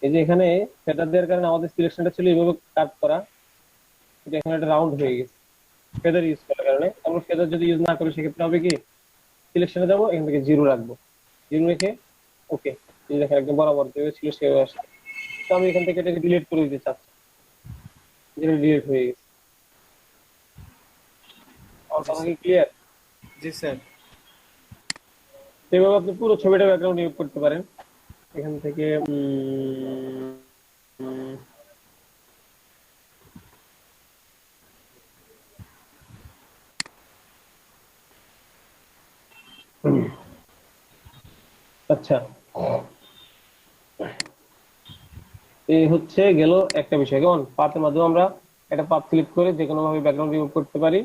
Speaker 1: এই যে এখানে ফেদার দেওয়ার কারণে আমাদের সিলেকশনটা ছিল এইভাবে কাট করা, কিন্তু এখানে একটা রাউন্ড হয়ে গেছে ফেদার ইউজ করার কারণে। আমরা ফেদার যদি ইউজ না করি সেক্ষেত্রে হবে কি, সিলেকশনে যাবো, এখান থেকে জিরো রাখবো, জিরো রেখে ওকে। এই দেখেন একদম বরাবর যেভাবে ছিল সেভাবে আসছে। তো আমি এখান থেকে এটাকে ডিলিট করে দিতে চাচ্ছি, যেটা ডিলিট হয়ে গেছে। আমার কথা কি ক্লিয়ার?
Speaker 3: জি স্যার।
Speaker 1: সেভাবে আপনি পুরো ছবিটা ব্যাকগ্রাউন্ড ইউজ করতে পারেন। এখান থেকে আচ্ছা, এই হচ্ছে গেল একটা বিষয়। কেমন, পাথের মাধ্যমে আমরা একটা পাথ সিলেক্ট করে যে কোনো ভাবে ব্যাকগ্রাউন্ড রিমুভ করতে পারি।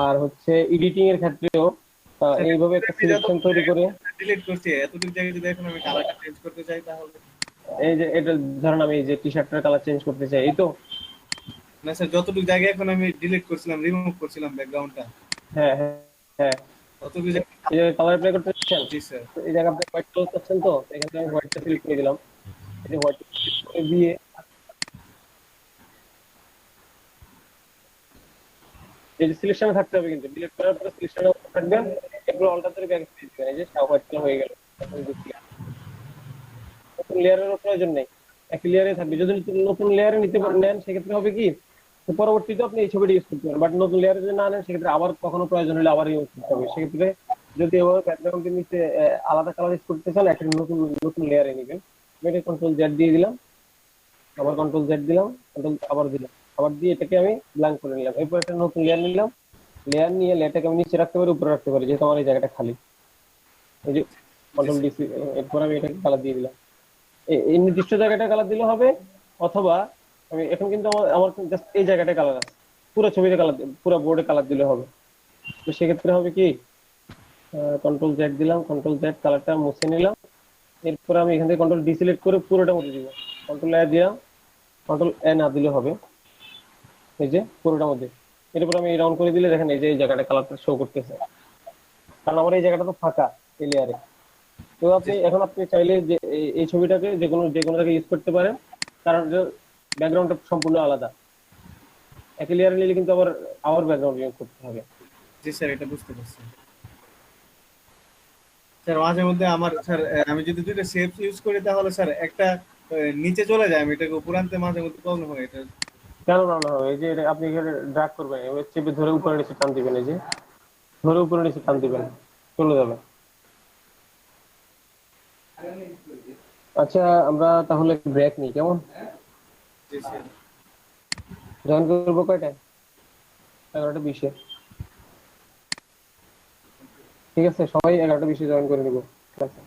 Speaker 1: আর হচ্ছে এডিটিং এর ক্ষেত্রেও এইভাবে একটা সিলেকশন তৈরি করে,
Speaker 3: ডিলিট করছি এতটুকু জায়গায় যদি এখন আমি কালারটা চেঞ্জ করতে চাই তাহলে।
Speaker 1: এই যে এটা ধরেন আমি এই যে টি শার্টটার কালার চেঞ্জ করতে চাই, এই তো।
Speaker 3: না স্যার, যতটুকু জায়গায় এখন আমি ডিলিট করছিলাম, রিমুভ করছিলাম ব্যাকগ্রাউন্ডটা,
Speaker 1: হ্যাঁ হ্যাঁ হ্যাঁ,
Speaker 3: ততটুকু জায়গায়।
Speaker 1: এই যে কালার অ্যাপ্লাই করতে চাচ্ছেন,
Speaker 3: জি স্যার।
Speaker 1: তো এই জায়গায় আপনি হোয়াইট কালার চাচ্ছেন, তো এখান থেকে আমি হোয়াইটটা সিলেক্ট করে দিলাম। এই যে হোয়াইট করে দিয়ে এই যে সিলেকশনে থাকতে হবে, কিন্তু ডিলিট করার পরে সিলেকশনে থাকবেন, এগুলো অল্টার করে ব্যাক করে দিবেন। এই যে হোয়াইট কালার হয়ে গেল। নতুন লেয়ারেরও প্রয়োজন নেই, একই লেয়ারে থাকবে। যদি নতুন লেয়ারে নিতে নেন সেক্ষেত্রে হবে কি, পরবর্তীতে আপনি এই ছবিটা ইউজ করতে পারেন। বাট নতুন লেয়ারে যদি না নেন সেক্ষেত্রে আবার কখনো প্রয়োজন হলে আবার ইউজ করতে হবে। সেক্ষেত্রে যদি এবার ব্যাকগ্রাউন্ডের নিচে আলাদা কালার ইউজ করতে চান, একটা নতুন নতুন লেয়ারে নেবেন। আমি এটা কন্ট্রোল জেড দিয়ে দিলাম, আবার কন্ট্রোল জেড দিলাম, কন্ট্রোল আবার দিলাম, আবার দিয়ে এটাকে আমি ব্ল্যাঙ্ক করে নিলাম। এরপর একটা নতুন লেয়ার নিলাম, লেয়ার নিয়ে লেয়ারটাকে আমি নিচে রাখতে পারি, উপরে রাখতে পারি, যেহেতু আমার এই জায়গাটা খালি। এই যে কন্ট্রোল ডিসি, এরপর আমি এটাকে কালার দিয়ে দিলাম। এই নির্দিষ্ট জায়গাটা কালার দিলে হবে, অথবা আমি এখন কিন্তু আমার জাস্ট এই জায়গাটায় কালার আছে, পুরো ছবিতে কালার, পুরো বোর্ডে কালার দিলে হবে। তো সেক্ষেত্রে হবে কি, কন্ট্রোল জেড দিলাম, কন্ট্রোল জেড কালারটা মুছে নিলাম। এরপর আমি এখান থেকে কন্ট্রোল ডি সিলেক্ট করে পুরোটা মুছে দিব। কন্ট্রোল এ দিলাম, কন্ট্রোল এ না দিলে হবে, এই যে পুরোটার মধ্যে। এরপর আমি রাউন্ড করে দিলে দেখেন এই যে এই জায়গাটা কালারটা শো করতেছে, কারণ আমার এই জায়গাটা তো ফাঁকা এই লেয়ারে। তো আপনি এখন আপনি চাইলে যে এই ছবিটাকে যে কোনো জায়গায় ইউজ করতে পারেন, কারণ ব্যাকগ্রাউন্ডটা সম্পূর্ণ আলাদা। একই লেয়ারে নিলে কিন্তু আবার ব্যাকগ্রাউন্ড ইউজ করতে হবে।
Speaker 3: জি স্যার, এটা বুঝতে পারছি স্যার। মাঝে মধ্যে আমার স্যার আমি যদি দুইটা শেপ ইউজ করি তাহলে স্যার একটা নিচে চলে যায়, আমি এটাকে উপর আনতে মাঝে মধ্যে প্রবলেম হয়। এটা
Speaker 1: কেন রান্না হবে, এই যে আপনি এখানে ড্র্যাগ করবেন, এবার চেপে ধরে উপরে নিচে টান দিবেন, এই যে ধরে উপরে নিচে টান দিবেন, চলে যাবে। আচ্ছা, আমরা তাহলে ব্রেক নিই, কেমন?
Speaker 3: জি স্যার।
Speaker 1: জয়েন করবো কয়টায়? 11টা 20-এ। ঠিক আছে, সবাই 11টা 20-এ জয়েন করে নিবো। ঠিক আছে,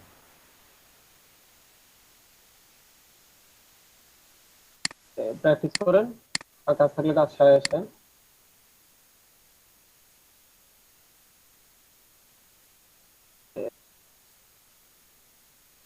Speaker 1: প্র্যাকটিস করেন, আর কাজ থাকলে কাজ সারে আসেন।